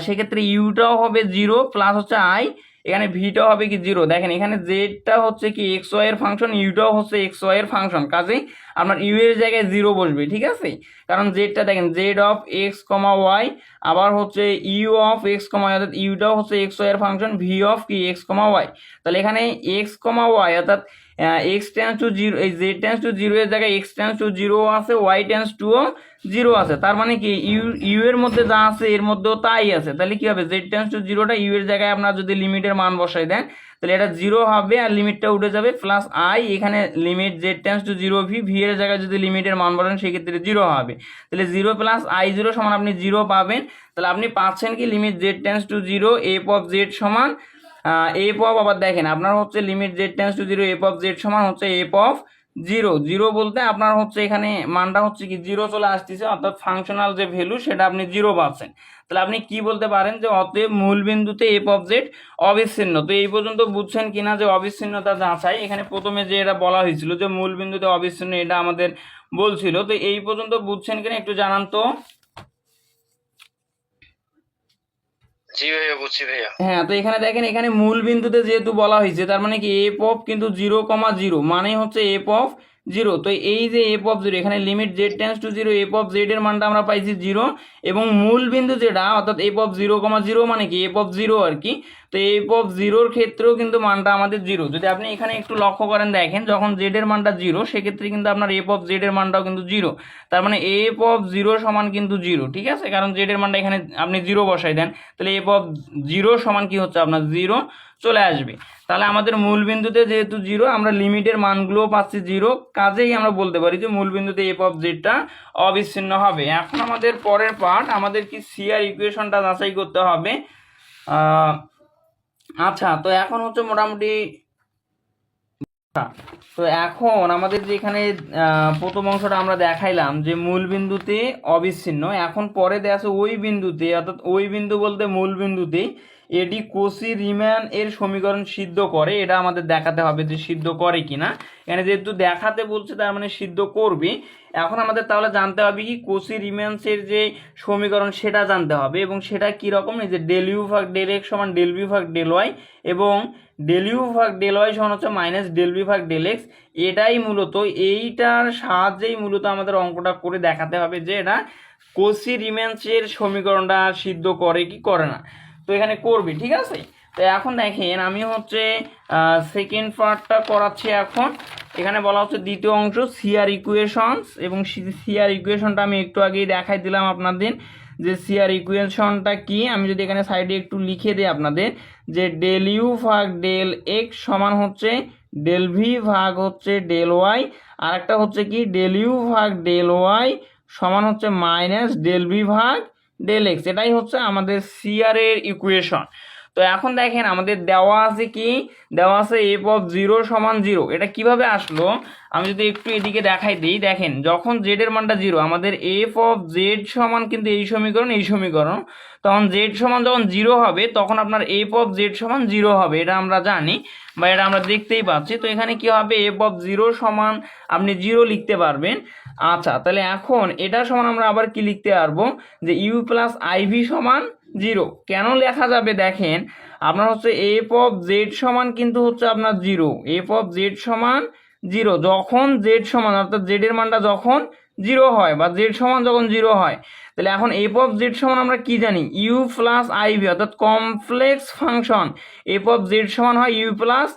সেক্ষেত্রে ইউটাও হবে 0 প্লাস হচ্ছে আই, এখানে ভিটাও হবে কি 0, দেখেন এখানে জেডটা হচ্ছে কি এক্স ওয়াই এর ফাংশন, ইউটাও হচ্ছে এক্স ওয়াই এর ফাংশন, কাজেই আপনার ইউ এর জায়গায় 0 বসবে, ঠিক আছে, কারণ জেডটা দেখেন Z of x comma Y, আবার হচ্ছে you of x comma Y, অর্থাৎ ইউটাও হচ্ছে এক্স ওয়াই এর ফাংশন, ভি অফ কি এক্স কমা ওয়াই, তাহলে এখানে এক্স কমা ওয়াই অর্থাৎ এক্স টেন্স টু 0, এই জেড টেন্স টু 0 এর জায়গায় এক্স টেন্স টু 0 আছে, ওয়াই টেন্স টু 0 আছে, তার মানে কি ইউ এর মধ্যে যা আছে এর মধ্যেও তাই আছে, তাহলে কি হবে জেড টেন্স টু 0টা ইউ এর জায়গায় আপনার যদি লিমিটের মান বসাই দেন তাহলে এটা 0 হবে আর লিমিটটা উঠে যাবে, প্লাস আই এখানে limit Z tends to 0 V, V এর জায়গায় যদি লিমিটের মান বসান সেক্ষেত্রে 0 হবে, তাহলে 0 প্লাস আই 0 সমান আপনি 0 পাবেন, তাহলে আপনি পাচ্ছেন কি limit Z tends to 0 F of Z সমান এফ অফ, আবার দেখেন আপনার হচ্ছে limit Z tends to 0 F of Z সমান হচ্ছে এফ অফ 0 বলতে আপনার হচ্ছে এখানে মানটা হচ্ছে কি 0 চলে আসতেছে, অর্থাৎ ফাংশনাল যে ভ্যালু সেটা আপনি 0 পাচ্ছেন, তাহলে আপনি কি বলতে পারেন যে অতএব মূল বিন্দুতে এফ অফ জেড অবিচ্ছিন্ন। তো এই পর্যন্ত বুঝছেন কিনা যে অবিচ্ছিন্নতা যাচাই, এখানে প্রথমে যে এটা বলা হয়েছিল যে মূল বিন্দুতে অবিচ্ছিন্ন এটা আমাদের বলছিল, তো এই পর্যন্ত বুঝছেন কিনা একটু জানান তো। জি ভাইয়া, বুঝছি ভাইয়া। হ্যাঁ, তো এখানে দেখেন এখানে মূল বিন্দুতে যেহেতু বলা হয়েছে তার মানে কি এফ অফ কিন্তু 0,0 মানে হচ্ছে এফ অফ 0, তো এই যে এফ অফ 0 এখানে limit Z tends to 0 F of Z এর মানটা আমরা পাইছি 0, এবং মূল বিন্দু যেটা অর্থাৎ এফ অফ 0,0 মানে কি এফ অফ 0 আর কি, তো এফ অফ 0-র ক্ষেত্রেও কিন্তু মানটা আমাদের 0, যদি আপনি এখানে একটু লক্ষ্য করেন দেখেন যখন জেড এর মানটা 0 সেক্ষেত্রে কিন্তু আপনার এফ অফ জেড এর মানটাও কিন্তু 0, তার মানে এফ অফ 0 সমান কিন্তু 0, ঠিক আছে, কারণ জেড এর মানটা এখানে আপনি 0 বসাই দেন, তাহলে এফ অফ 0 সমান কি হচ্ছে আপনার 0 চলে আসবে, তাহলে আমাদের মূল বিন্দুতে যেহেতু 0 আমরা লিমিটের মানগুলোও পাচ্ছি 0, কাজেই আমরা বলতে পারি যে মূল বিন্দুতে এফ অফ জেডটা অবিচ্ছিন্ন হবে। এখন আমাদের পরের পার্ট, আমাদের কি সিআর ইকুয়েশনটা যাচাই করতে হবে। আচ্ছা, তো এখন হচ্ছে মোটামুটি, তো এখন আমাদের যে এখানে প্রথম অংশটা আমরা দেখাইলাম যে মূল বিন্দুতে অবিচ্ছিন্ন, এখন পরে দেওয়া আছে ওই বিন্দুতে, অর্থাৎ ওই বিন্দু বলতে মূল বিন্দুতে এটি কোসি রিম্যান এর সমীকরণ সিদ্ধ করে, এটা আমাদের দেখাতে হবে যে সিদ্ধ করে কিনা, এখানে যেহেতু দেখাতে বলছে তার মানে সিদ্ধ করবে। এখন আমাদের তাহলে জানতে হবে কি কোসি রিম্যান্সের যে সমীকরণ সেটা জানতে হবে, এবং সেটা কি রকম, এই যে ডেল ইউ ভাগ ডেল এক্স সমান ডেল বি ভাগ ডেল ওয়াই, এবং ডেল ইউ ভাগ ডেল ওয়াই সমান হচ্ছে মাইনাস ডেল বি ভাগ ডেল এক্স, এটাই মূলত এইটার সাহায্যেই মূলত আমাদের অঙ্কটা করে দেখাতে হবে যে এটা কোসি রিম্যান্সের সমীকরণটা সিদ্ধ করে কি করে না, তো এখানে করবে, ঠিক আছে। তো এখন দেখেন আমি হচ্ছে সেকেন্ড পার্টটা করাচ্ছি এখন। এখানে বলা হচ্ছে দ্বিতীয় অংশ সিআর ইকুয়েশনস, এবং সিআর ইকুয়েশনটা আমি একটু আগেই দেখাই দিলাম আপনাদের যে সিআর ইকুয়েশনটা কি। আমি যদি এখানে সাইডে একটু লিখে দিই আপনাদের, যে ডেল ইউ ভাগ ডেল এক্স সমান হচ্ছে ডেল ভি ভাগ হচ্ছে ডেল ওয়াই, আর একটা হচ্ছে কি ডেল ইউ ভাগ ডেল ওয়াই সমান হচ্ছে মাইনাস ডেল ভি ভাগ ডেল এক্স। এটাই হচ্ছে আমাদের সিআর এর ইকুয়েশন। তো এখন দেখেন আমাদের দেওয়া আছে কি, দেওয়া আছে এফ অফ জিরো সমান জিরো। এটা কিভাবে আসলো আমি যদি একটু এদিকে দেখাই দিই, দেখেন যখন জেড এর মানটা জিরো, আমাদের এফ অফ জেড সমান কিন্তু এই সমীকরণ, তখন জেড সমান যখন জিরো হবে তখন আপনার এফ অফ জেড সমান জিরো হবে, এটা আমরা জানি বা এটা আমরা দেখতেই পাচ্ছি। তো এখানে কি হবে, এফ অফ জিরো সমান আপনি জিরো লিখতে পারবেন। আচ্ছা, তাহলে এখন এটা সমান আমরা আবার কি লিখতে পারবো, যে ইউ প্লাস আইভি সমান জিরো। কেন লেখা যাবে দেখেন, আপনার হচ্ছে এফ অফ জেড সমান কিন্তু হচ্ছে আপনার জিরো, এফ অফ জেড সমান জিরো যখন জেড সমান, অর্থাৎ জেড এর মানটা যখন জিরো হয় বা জেড সমান যখন জিরো হয়। তাহলে এখন এফ অফ জেড সমান আমরা কি জানি, ইউ প্লাস আইভি, অর্থাৎ complex function F of Z সমান হয় ইউ প্লাস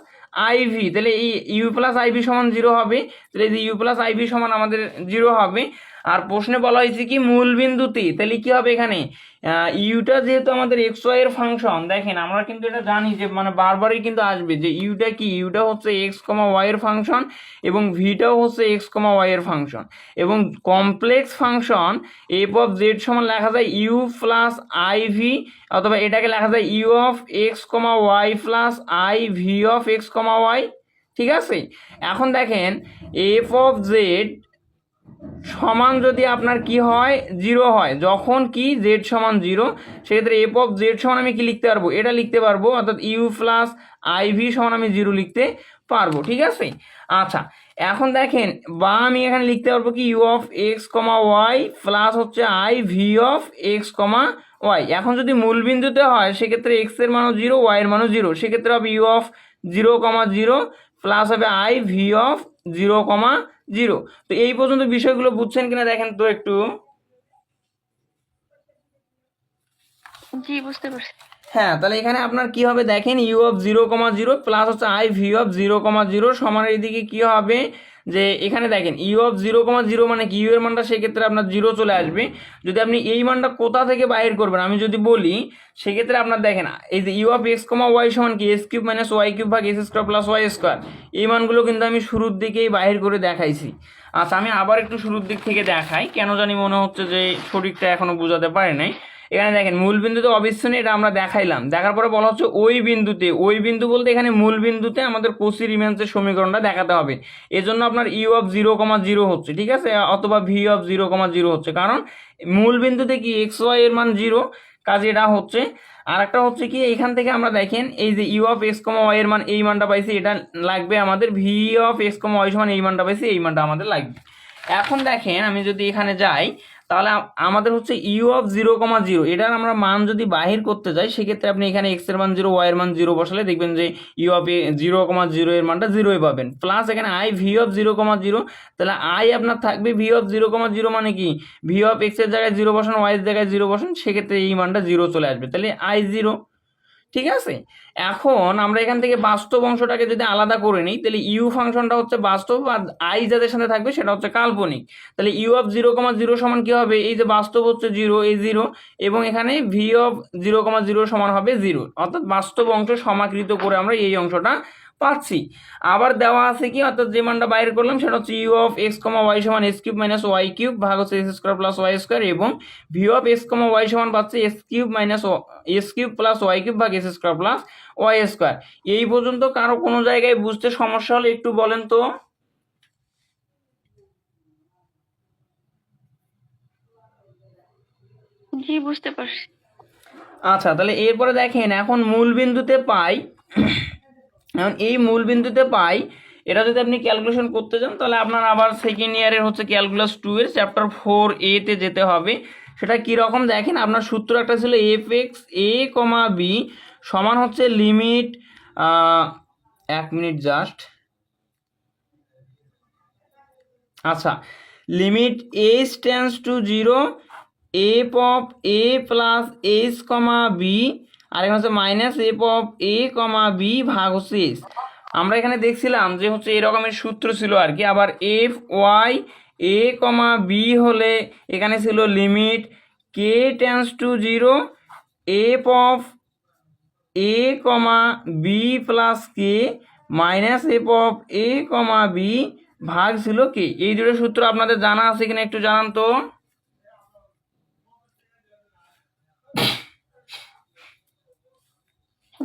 আইভি। তাহলে এই ইউ প্লাস আইভি সমান জিরো হবে, তাহলে এই যে ইউ প্লাস আইভি সমান আমাদের জিরো হবে। আর প্রশ্নে বলা হয়েছে কি মূল বিন্দুতে, তাহলে কি হবে এখানে ইউটা যেহেতু আমাদের এক্স ওয়াই এর ফাংশন, দেখেন আমরা কিন্তু এটা জানি যে মানে বারবারই কিন্তু আসবে যে ইউটা কি, ইউটা হচ্ছে এক্স কমা ওয়াই এর ফাংশন এবং ভিটাও হচ্ছে এক্স কমা ওয়াই এর ফাংশন। এবং complex function F of Z সমান লেখা যায় ইউ প্লাস আই ভি, অথবা এটাকে লেখা যায় you of x comma Y plus I V of x comma Y. ঠিক আছে, এখন দেখেন এফ অফ জেড সমান যদি আপনার কি হয়, জিরো হয়, যখন কি জেড সমান জিরো, সেক্ষেত্রে এফ অফ জেড সমান আমি কি লিখতে পারবো, এটা লিখতে পারবো, অর্থাৎ ইউ প্লাস আই ভি সমান আমি জিরো লিখতে পারবো। ঠিক আছে, আচ্ছা এখন দেখেন বা আমি এখানে লিখতে পারবো কি you of x comma Y plus হচ্ছে i V of x comma y. এখন যদি মূল বিন্দুতে হয় সেক্ষেত্রে এক্স এর মানও জিরো, ওয়াই এর মানও জিরো, সেক্ষেত্রে হবে u of zero comma zero plus হবে i V of zero comma zero. তো এই পর্যন্ত বিষয়গুলো বুঝছেন কিনা দেখেন তো একটু। জি বুঝতে পারছি। হ্যাঁ, তাহলে এখানে আপনার কি হবে দেখেন, u of zero comma zero plus হচ্ছে i V of zero comma zero সমানের এদিকে কি হবে, যে এখানে দেখেন u of zero comma zero মানে কি, ইউ এর মানটা সেক্ষেত্রে আপনার জিরো চলে আসবে। যদি আপনি এই মানটা কোথা থেকে বাইর করবেন আমি যদি বলি, সেক্ষেত্রে আপনার দেখেন এই যে you of x comma Y সমান কি x cube minus y cube ভাগ x square plus Y square, এই মানগুলো কিন্তু আমি শুরুর দিকেই বাহির করে দেখাইছি। আচ্ছা আমি আবার একটু শুরুর দিক থেকে দেখাই, কেন জানি মনে হচ্ছে যে সঠিকটা এখনো বোঝাতে পারি নাই। এখানে দেখেন মূল বিন্দুতে অবিচ্ছিন্ন, এটা আমরা দেখাইলাম, দেখার পরে বলা হচ্ছে ওই বিন্দুতে, ওই বিন্দু বলতে এখানে মূল বিন্দুতে আমাদের কচি রিম্যান্সের সমীকরণটা দেখাতে হবে। এজন্য আপনার U of zero comma zero হচ্ছে, ঠিক আছে, অথবা V of zero comma zero হচ্ছে, কারণ মূল বিন্দুতে কি এক্স ওয়াই এর মান জিরো, কাজে এটা হচ্ছে। আর একটা হচ্ছে কি এখান থেকে আমরা দেখেন এই যে you of x comma Y এর মান এই মানটা পাইছি, এটা লাগবে আমাদের, V of x comma Y সমান এই মানটা পাইছি, এই মানটা আমাদের লাগবে। এখন দেখেন আমি যদি এখানে যাই, তাহলে আমাদের হচ্ছে you of zero comma zero, এটার আমরা মান যদি বাহির করতে যাই সেক্ষেত্রে আপনি এখানে এক্স এর মান জিরো, ওয়াই এর মান জিরো বসালে দেখবেন যে you of zero comma zero এর মানটা জিরোই পাবেন, প্লাস এখানে I V of zero comma zero, তাহলে আই আপনার থাকবে V of zero comma zero মানে কি, ভি অফ এক্স এর জায়গায় জিরো বসান, ওয়াই এর জায়গায় জিরো বসান, সেক্ষেত্রে এই মানটা জিরো চলে আসবে, তাহলে আই জিরো। ঠিক আছে, এখন আমরা এখান থেকে বাস্তব অংশটাকে যদি আলাদা করে নিই, তাহলে ইউ ফাংশনটা হচ্ছে বাস্তব আর আই যাদের সাথে থাকবে সেটা হচ্ছে কাল্পনিক। তাহলে you of zero comma zero সমান কি হবে, এই যে বাস্তব হচ্ছে জিরো, এই জিরো, এবং এখানে V of zero comma zero সমান হবে জিরো, অর্থাৎ বাস্তব অংশ সমাকৃত করে আমরা এই অংশটা পাচ্ছি। আবার দেওয়া আছে কি, অর্থাৎ যে মানটা বাইর করলাম সেটা হচ্ছে you of x comma Y সমান x cube minus y cube ভাগ হচ্ছে x square plus Y square, এবং v of x comma Y সমান পাচ্ছে x cube minus x cube plus y cube ভাগ x square plus Y square. এই পর্যন্ত কারো কোনো জায়গায় বুঝতে সমস্যা হলে একটু বলেন তো। জি বুঝতে পারছি। আচ্ছা, তাহলে এরপরে দেখেন এখন মূল বিন্দুতে পাই, এখন এই মূল বিন্দুতে পাই, এটা যদি আপনি ক্যালকুলেশন করতে যান তাহলে আপনার আবার সেকেন্ড ইয়ারের হচ্ছে ক্যালকুলাস 2 এর চ্যাপ্টার 4A তে যেতে হবে। সেটা কীরকম দেখেন, আপনার সূত্র একটা ছিল f x a comma b সমান হচ্ছে লিমিট, এক মিনিট জাস্ট, আচ্ছা, limit h tends to zero F of a plus h comma b আর এখানে হচ্ছে minus F of A comma B ভাগ হচ্ছে এক্স। আমরা এখানে দেখছিলাম যে হচ্ছে এরকমের সূত্র ছিল আর কি। আবার F Y A comma B হলে এখানে ছিল limit K tends to zero F of A comma B plus K minus F of A comma B ভাগ ছিল কে। এই দুটো সূত্র আপনাদের জানা আছে কিনা একটু জানান তো।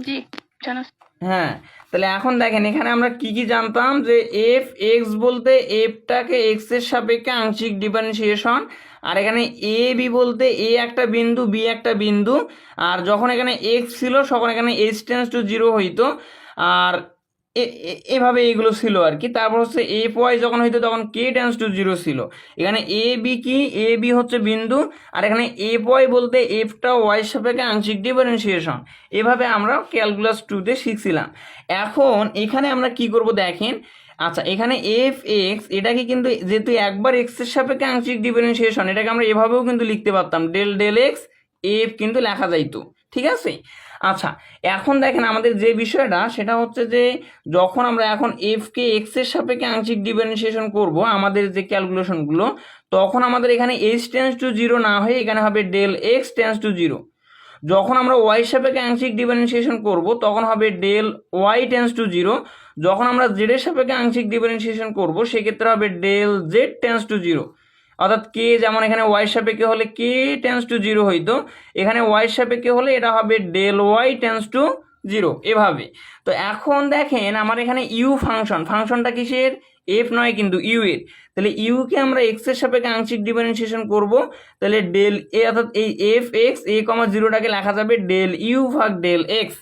জি জানা। হ্যাঁ, তাহলে এখন দেখেন এখানে আমরা কি কি জানতাম যে এফ এক্স বলতে এফটাকে এক্স এর সাপেক্ষে আংশিক ডিফারেন্সিয়েশন, আর এখানে এ বি বলতে এ একটা বিন্দু বি একটা বিন্দু, আর যখন এখানে এক্স ছিল তখন এখানে এইচ টেন্স টু জিরো হইতো, আর এভাবে এইগুলো ছিল আর কি। তারপর হচ্ছে এফ ওয়াই যখন হইতো তখন কে টেন্স টু জিরো ছিল। এখানে এ বি কি, এ বি হচ্ছে বিন্দু, আর এখানে এফ ওয়াই বলতে এফটা ওয়াই সাপেক্ষে আংশিক ডিফারেন্সিয়েশন। এভাবে আমরা ক্যালকুলাস টুতে শিখছিলাম। এখন এখানে আমরা কি করব দেখেন। আচ্ছা, এখানে এফ এক্স এটাকে কিন্তু যেহেতু একবার এক্স এর সাপেক্ষে আংশিক ডিফারেন্সিয়েশন, এটাকে আমরা এভাবেও কিন্তু লিখতে পারতাম, ডেল ডেল এক্স এফ কিন্তু লেখা যাইতো, ঠিক আছে। আচ্ছা, এখন দেখেন আমাদের যে বিষয়টা সেটা হচ্ছে যে যখন আমরা এখন এফকে এক্স এর সাপেক্ষে আংশিক ডিফারেন্সিয়েশন করব আমাদের যে ক্যালকুলেশনগুলো, তখন আমাদের এখানে এইচ টেন্স টু জিরো না হয়ে এখানে হবে del x tends to zero. যখন আমরা ওয়াই সাপেক্ষে আংশিক ডিফারেন্সিয়েশন করব তখন হবে del Y tends to zero. যখন আমরা জেড এর সাপেক্ষে আংশিক ডিফারেন্সিয়েশন করব সেক্ষেত্রে হবে del Z tends to zero. অর্থাৎ কে যেমন এখানে ওয়াই সাপেক্ষে হলে কে টেন্স টু জিরো হইতো, এখানে ওয়াই সাপেক্ষে হলে এটা হবে del Y tends to zero, এভাবে। তো এখন দেখেন আমার এখানে ইউ ফাংশনটা কিসের, এফ নয় কিন্তু ইউ এর। তাহলে ইউকে আমরা এক্স এর সাপেক্ষে আংশিক ডিফারেন্সিয়েশন করব, তাহলে ডেল এ অর্থাৎ এই এফ এক্স এ কমা জিরোটাকে লেখা যাবে ডেল ইউ ভাগ ডেল এক্স।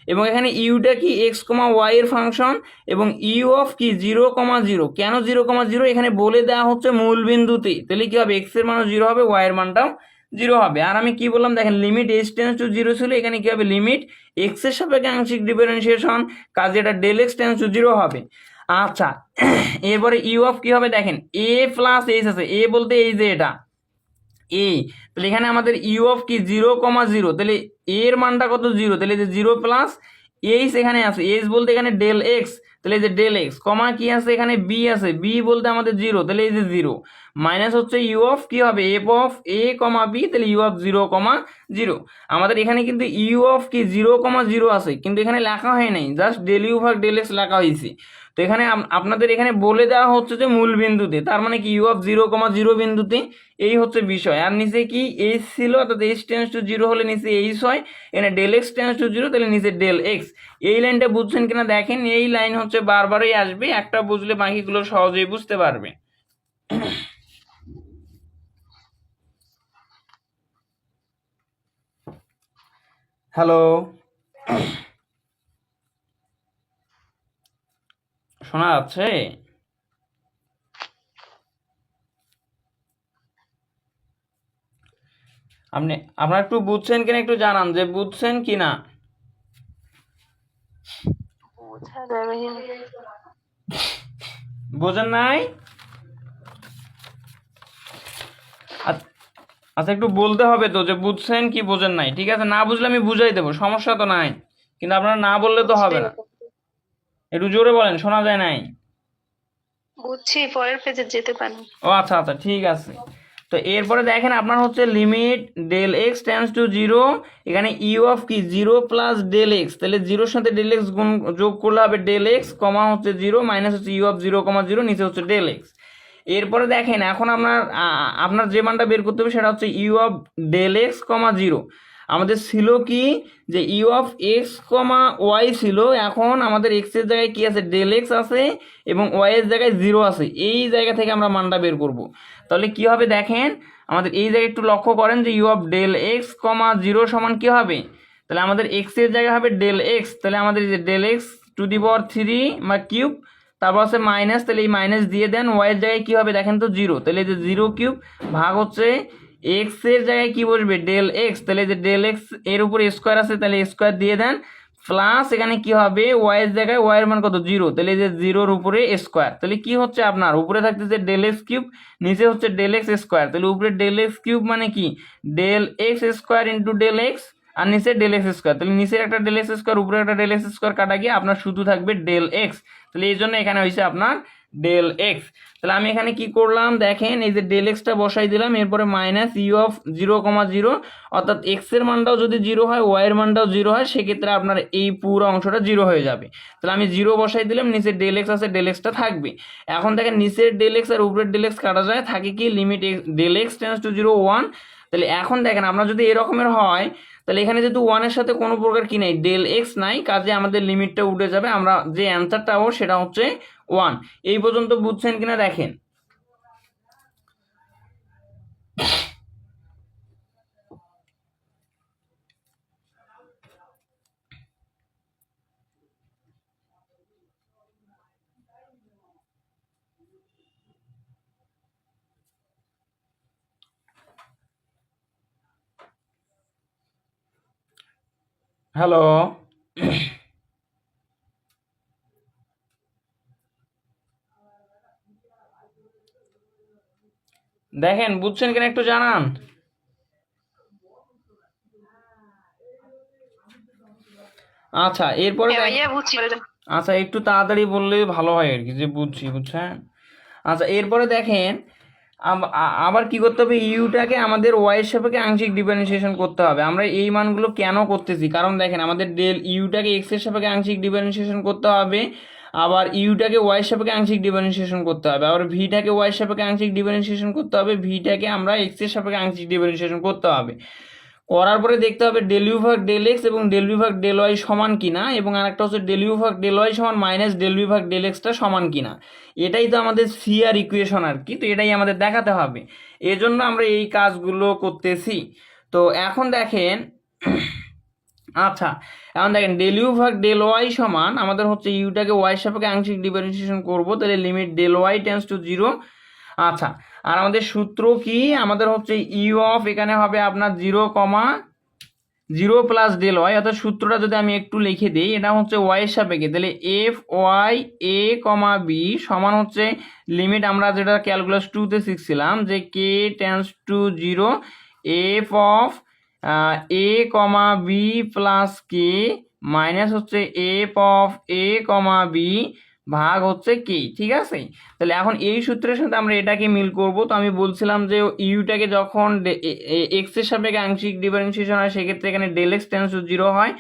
এবং এখানে ইউটা কি এক্স কমা ওয়াই এর ফাংশন, এবং ইউ অফ কি জিরো কমা জিরো। কেন জিরো কমা জিরো এখানে বলে দেওয়া হচ্ছে মূল বিন্দুতে, তাহলে কি হবে এক্স এর মানও জিরো হবে ওয়াই এর মানটাও জিরো হবে। আর আমি কি বললাম দেখেন limit h tends to zero ছিল, এখানে কি হবে লিমিট এক্স এর সাপেক্ষে আংশিক ডিফারেন্সিয়েশন, কাজে এটা del x tends to zero হবে। আচ্ছা, এরপরে ইউ অফ কি হবে দেখেন এ প্লাস এইচ আছে, এ বলতে এই যে এটা এ, তাহলে এখানে আমাদের ইউ অফ কি জিরো কমা জিরো, তাহলে এর মানটা কত জিরো, তাহলে যে জিরো প্লাস এইচ এখানে আছে, এইচ বলতে এখানে ডেল এক্স, তাহলে এই যে ডেল এক্স কমা কি আছে এখানে বি আছে, বি বলতে আমাদের জিরো, তাহলে এই যে জিরো মাইনাস হচ্ছে ইউ অফ কি হবে f of A comma b, তাহলে you of zero comma zero. আমাদের এখানে কিন্তু ইউ অফ কি জিরো কমা জিরো আছে, কিন্তু এখানে লেখা হয় নাই, জাস্ট ডেল ইউ ভাগ ডেল এক্স লেখা হয়েছে। তো এখানে আপনাদের এখানে বলে দেওয়া হচ্ছে যে মূল বিন্দুতে, তার মানে কি you of zero comma zero বিন্দুতে, এই হচ্ছে বিষয়। আর নিচে কি এইচ ছিল, অর্থাৎ এইচ টেন্স টু জিরো হলে নিচে এইচ হয়, এখানে del x tends to zero, তাহলে নিচে ডেল এক্স। এই লাইনটা বুঝছেন কিনা দেখেন, এই লাইন হচ্ছে বারবারই আসবে, একটা বুঝলে বাকিগুলো সহজেই বুঝতে পারবে। হ্যালো, শোনা যাচ্ছে? আপনারা একটু বুঝছেন কিনা একটু জানান যে বুঝছেন কিনা। বোঝেন নাই? আচ্ছা, একটু বলতে হবে তো যে বুঝছেন কি বোঝেন নাই, ঠিক আছে? না বুঝলে আমি বুঝাই দেবো, সমস্যা তো নাই, কিন্তু আপনারা না বললে তো হবে না। একটু জোরে বলেন, শোনা যায় নাই। বুঝছি, পরের পেজে যেতে পারেন। ও আচ্ছা আচ্ছা, ঠিক আছে। তো এরপরে দেখেন আপনার হচ্ছে limit del x tends to zero, এখানে ইউ অফ কি জিরো প্লাস ডেল এক্স, তাহলে জিরোর সাথে ডেল এক্স গুণ যোগ করলে হবে ডেল এক্স কমা হচ্ছে জিরো মাইনাস হচ্ছে you of zero comma zero, নিচে হচ্ছে ডেল এক্স। এরপরে দেখেন এখন আপনার যে মানটা বের করতে হবে সেটা হচ্ছে you of del X comma zero. আমাদের ছিল কি যে you of x comma Y ছিল, এখন আমাদের এক্স এর জায়গায় কি আছে ডেল এক্স আছে এবং ওয়াই এর জায়গায় জিরো আছে, এই জায়গা থেকে আমরা মানটা বের করব। তাহলে কি হবে দেখেন আমাদের এই জায়গায় একটু লক্ষ্য করেন যে you of del X comma zero সমান কি হবে, তাহলে আমাদের এক্স এর জায়গায় হবে ডেল এক্স, তাহলে আমাদের এই যে del X to the power three বা কিউব, তারপর হচ্ছে মাইনাস, তাহলে এই মাইনাস দিয়ে দেন, ওয়াই এর জায়গায় কি হবে দেখেন তো জিরো, তাহলে এই যে জিরো কিউব ভাগ হচ্ছে এক্স এর জায়গায় কি বসবে ডেল এক্স, তাহলে যে ডেল এক্স এর উপরে স্কোয়ার আছে তাহলে স্কোয়ার দিয়ে দেন, প্লাস এখানে কি হবে ওয়াই এর জায়গায় ওয়াই এর মান কত জিরো, তাহলে এই যে জিরোর উপরে স্কোয়ার, তাহলে কি হচ্ছে আপনার উপরে থাকতেছে ডেল এক্স কিউব, নিচে হচ্ছে ডেল এক্স স্কোয়ার, তাহলে উপরে ডেল এক্স কিউব মানে কি del x square into del x, আর নিচে ডেল এক্স স্কোয়ার, তাহলে নিচের একটা ডেল এক্স স্কোয়ার উপরে একটা ডেল এক্স স্কোয়ার কাটা গিয়ে আপনার শুধু থাকবে ডেল এক্স। তাহলে এই জন্য এখানে হয়েছে আপনার ডেল এক্স। তাহলে আমি এখানে কি করলাম দেখেন, এই যে ডেল এক্সটা বসাই দিলাম, এরপরে মাইনাস ইউ অফ 0,0, অর্থাৎ এক্স এর মানটাও যদি 0 হয় ওয়াই এর মানটাও 0 হয়, সেক্ষেত্রে আপনার এই পুরো অংশটা 0 হয়ে যাবে। তাহলে আমি 0 বসাই দিলাম, নিচে ডেল এক্স আছে, ডেল এক্সটা থাকবে। এখন দেখেন নিচের ডেল এক্স আর উপরের ডেল এক্স কাটা যায়, থাকে কি limit del X tends to 0 1। তাহলে এখন দেখেন আপনার যদি এরকমের হয়, তাহলে এখানে যেহেতু 1 এর সাথে কোনো প্রকার কি নাই, ডেল এক্স নাই, কাজে আমাদের লিমিটটা উঠে যাবে, আমরা যে অ্যান্সারটা পাবো সেটা হচ্ছে 1। এই পর্যন্ত বুঝছেন কিনা দেখেন। হ্যালো, দেখেন বুঝছেন কিনা একটু জানান। আচ্ছা এরপরে হ্যাঁ ভাইয়া বুঝছি। আচ্ছা একটু তাড়াতাড়ি বললে ভালো হয় আর কি, যে বুঝছি, বুঝছেন। আচ্ছা এরপরে দেখেন আবার কি করতে হবে, ইউটাকে আমাদের ওয়াই এর সাপেক্ষে আংশিক ডিফারেন্সিয়েশন করতে হবে। আমরা এই মানগুলো কেন করতেছি, কারণ দেখেন আমাদের ডেল ইউটাকে এক্স এর সাপেক্ষে আংশিক ডিফারেন্সিয়েশন করতে হবে, আবার ইউটাকে ওয়াই এর সাপেক্ষে আংশিক ডিফারেন্সিয়েশন করতে হবে, আবার ভিটাকে ওয়াই এর সাপেক্ষে আংশিক ডিফারেন্সিয়েশন করতে হবে, ভিটাকে আমরা এক্স এর সাপেক্ষে আংশিক ডিফারেন্সিয়েশন করতে হবে। করার পরে দেখতে হবে ডেল ইউ ভাগ ডেল এক্স এবং ডেল ইউ ভাগ ডেল ওয়াই সমান কিনা, এবং আরেকটা হচ্ছে ডেল ইউ ভাগ ডেল ওয়াই সমান মাইনাস ডেল ইউ ভাগ ডেল এক্সটা সমান কিনা। এটাই তো আমাদের সি আর ইকুয়েশন আর কি, তো এটাই আমাদের দেখাতে হবে, এজন্য আমরা এই কাজগুলো করতেছি। তো এখন দেখেন আচ্ছা এখন দেখেন ডেল ইউ ভাগ ডেল ওয়াই সমান আমাদের হচ্ছে ইউটাকে ওয়াই সাপেক্ষে আংশিক ডিফারেন্সিয়েশন করবো, তাহলে limit del Y tends to 0। আচ্ছা আর আমাদের সূত্র কি, আমাদের হচ্ছে ইউ অফ এখানে হবে আপনার 0,0 প্লাস ডেল ওয়াই, অর্থাৎ সূত্রটা যদি আমি একটু লিখে দিই, এটা হচ্ছে ওয়াই এর সাপেক্ষে, তাহলে f Y A comma b সমান হচ্ছে লিমিট আমরা যেটা ক্যালকুলাস 2-তে শিখছিলাম যে k tends to 0 F of A comma B plus K minus হচ্ছে F of A comma B ভাগ হচ্ছে কে। ঠিক আছে, তাহলে এখন এই সূত্রের সাথে আমরা এটাকে মিল করব। তো আমি বলছিলাম যে ইউটাকে যখন এক্স এর সাপেক্ষে আংশিক ডিফারেন্সিয়েশন হয়, সেক্ষেত্রে এখানে ডেল এক্স টেন্ডস টু 0 হয়,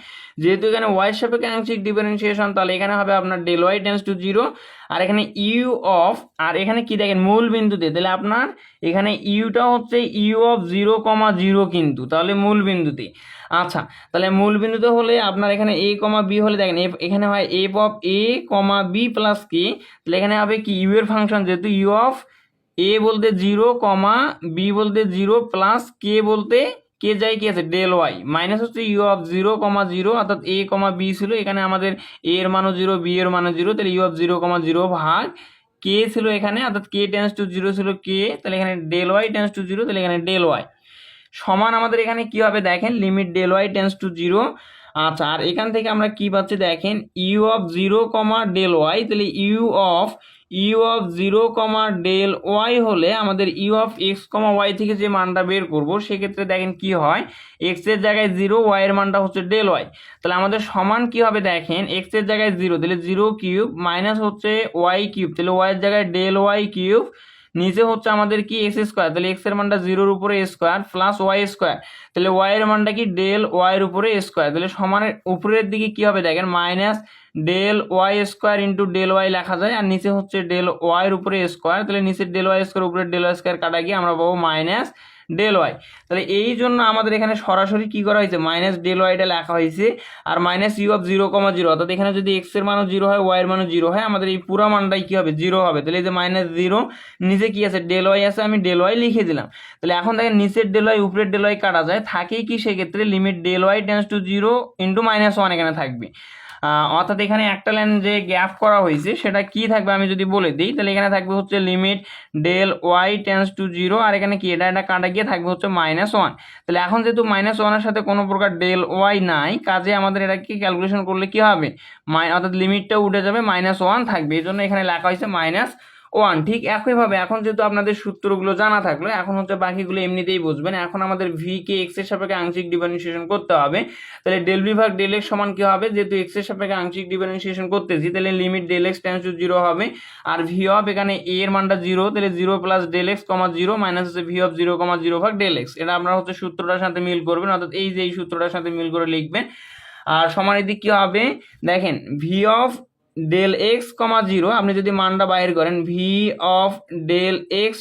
যেহেতু এখানে ওয়াই এর সাপেক্ষে আংশিক ডিফারেন্সিয়েশন, তাহলে এখানে হবে আপনার ডেল ওয়াই টেন্ডস টু 0। আর এখানে ইউ অফ, আর এখানে কি দেখেন মূল বিন্দুতে, তাহলে আপনার এখানে ইউটা হচ্ছে ইউ অফ 0,0 কিন্তু, তাহলে মূল বিন্দুতে। আচ্ছা তাহলে মূল বিন্দুতে হলে আপনার এখানে এ কমা বি হলে দেখেন এখানে হয় f of A comma B plus k, তাহলে এখানে হবে কি ইউ এর ফাংশন, যেহেতু ইউ অফ এ বলতে 0 কমা বি বলতে 0 প্লাস কে বলতে কে যাই কি আছে ডেল ওয়াই, মাইনাস হচ্ছে ইউ অফ 0,0, অর্থাৎ এ কমা বি ছিল, এখানে আমাদের এ এর মানও 0 বি এর মানও 0, তাহলে ইউ অফ 0,0 ভাগ কে ছিল এখানে, অর্থাৎ কে টেন্ডস টু 0 ছিল কে, তাহলে এখানে ডেল ওয়াই টেন্ডস টু 0, তাহলে এখানে ডেল ওয়াই সমান আমাদের এখানে কি হবে দেখেন limit del Y tends to 0। আচ্ছা আর এখান থেকে আমরা কি পাচ্ছি দেখেন u of 0 comma del y, তাহলে you of 0 comma del y হলে আমাদের u of x comma Y থেকে যে মানটা বের করব, সেক্ষেত্রে দেখেন কি হয়, এক্স এর জায়গায় 0, ওয়াই এর মানটা হচ্ছে ডেল ওয়াই, তাহলে আমাদের সমান কি হবে দেখেন এক্স এর জায়গায় 0, তাহলে 0 কিউব মাইনাস হচ্ছে ওয়াই কিউব, তাহলে ওয়াই এর জায়গায় ডেল ওয়াই কিউব, নিচে হচ্ছে আমাদের কি এক্স স্কোয়ার, তাহলে এক্স এর মানটা 0-র উপরে স্কোয়ার প্লাস ওয়াই স্কোয়ার, তাহলে ওয়াই এর মানটা কি ডেল ওয়াই এর উপরে স্কোয়ার, তাহলে সমানের উপরের দিকে কি হবে দেখেন minus del Y square into del Y লেখা যায়, আর নিচে হচ্ছে ডেল ওয়াই এর উপরে স্কোয়ার, তাহলে নিচের ডেল ওয়াই স্কোয়ার উপরে ডেল ওয়াই স্কোয়ার কাটা গিয়ে আমরা পাবো মাইনাস ডেল ওয়াই। তাহলে এই জন্য আমাদের এখানে সরাসরি কি করা হয়েছে মাইনাস ডেল ওয়াইটা লেখা হয়েছে, আর মাইনাস ইউ অফ 0,0, অর্থাৎ এখানে যদি এক্স এর মানও 0 হয় ওয়াই এর মানও 0 হয়, আমাদের এই পুরো মানটাই কি হবে 0 হবে, তাহলে এই যে মাইনাস 0 নিচে কি আছে ডেল ওয়াই আছে, আমি ডেল ওয়াই লিখে দিলাম। তাহলে এখন দেখেন নিচের ডেল ওয়াই উপরের ডেল ওয়াই কাটা যায়, থাকেই কি সেক্ষেত্রে limit del Y tends to 0 into -1 এখানে থাকবে, অর্থাৎ এখানে একটা লাইন যে গ্যাপ করা হয়েছে সেটা কি থাকবে আমি যদি বলে দিই, তাহলে এখানে থাকবে হচ্ছে limit del Y tends to 0, আর এখানে কি এটা কাটা গিয়ে থাকবে হচ্ছে -1। তাহলে এখন যেহেতু -1 এর সাথে কোনো প্রকার ডেল ওয়াই নাই, কাজে আমাদের এটাকে ক্যালকুলেশন করলে কি হবে অর্থাৎ লিমিটটা উঠে যাবে, -1 থাকবে, এই জন্য এখানে লেখা হয়েছে ওয়ান। ঠিক একইভাবে এখন যেহেতু আপনাদের সূত্রগুলো জানা থাকলো, এখন হচ্ছে বাকিগুলো এমনিতেই বুঝবেন। এখন আমাদের ভি কে এক্স এর সাপেক্ষে আংশিক ডিফারেন্সিয়েশন করতে হবে। তাহলে ডেল ভি ভাগ ডেল এক্স সমান কি হবে, যেহেতু এক্স এর সাপেক্ষে আংশিক ডিফারেন্সিয়েশন করতেছি তাহলে limit del X tends to 0 হবে। আর ভি অফ এখানে এ এর মানটা 0, তাহলে 0 plus del X comma 0 minus হচ্ছে ভি অফ 0 কমা 0 ভাগ ডেল এক্স। এটা আপনারা হচ্ছে সূত্রটার সাথে মিল করবেন, অর্থাৎ এই যে এই সূত্রটার সাথে মিল করে লিখবেন। আর সমান দিক কি হবে দেখেন, V of del X comma 0, আপনি যদি মানটা বাইর করেন V of del X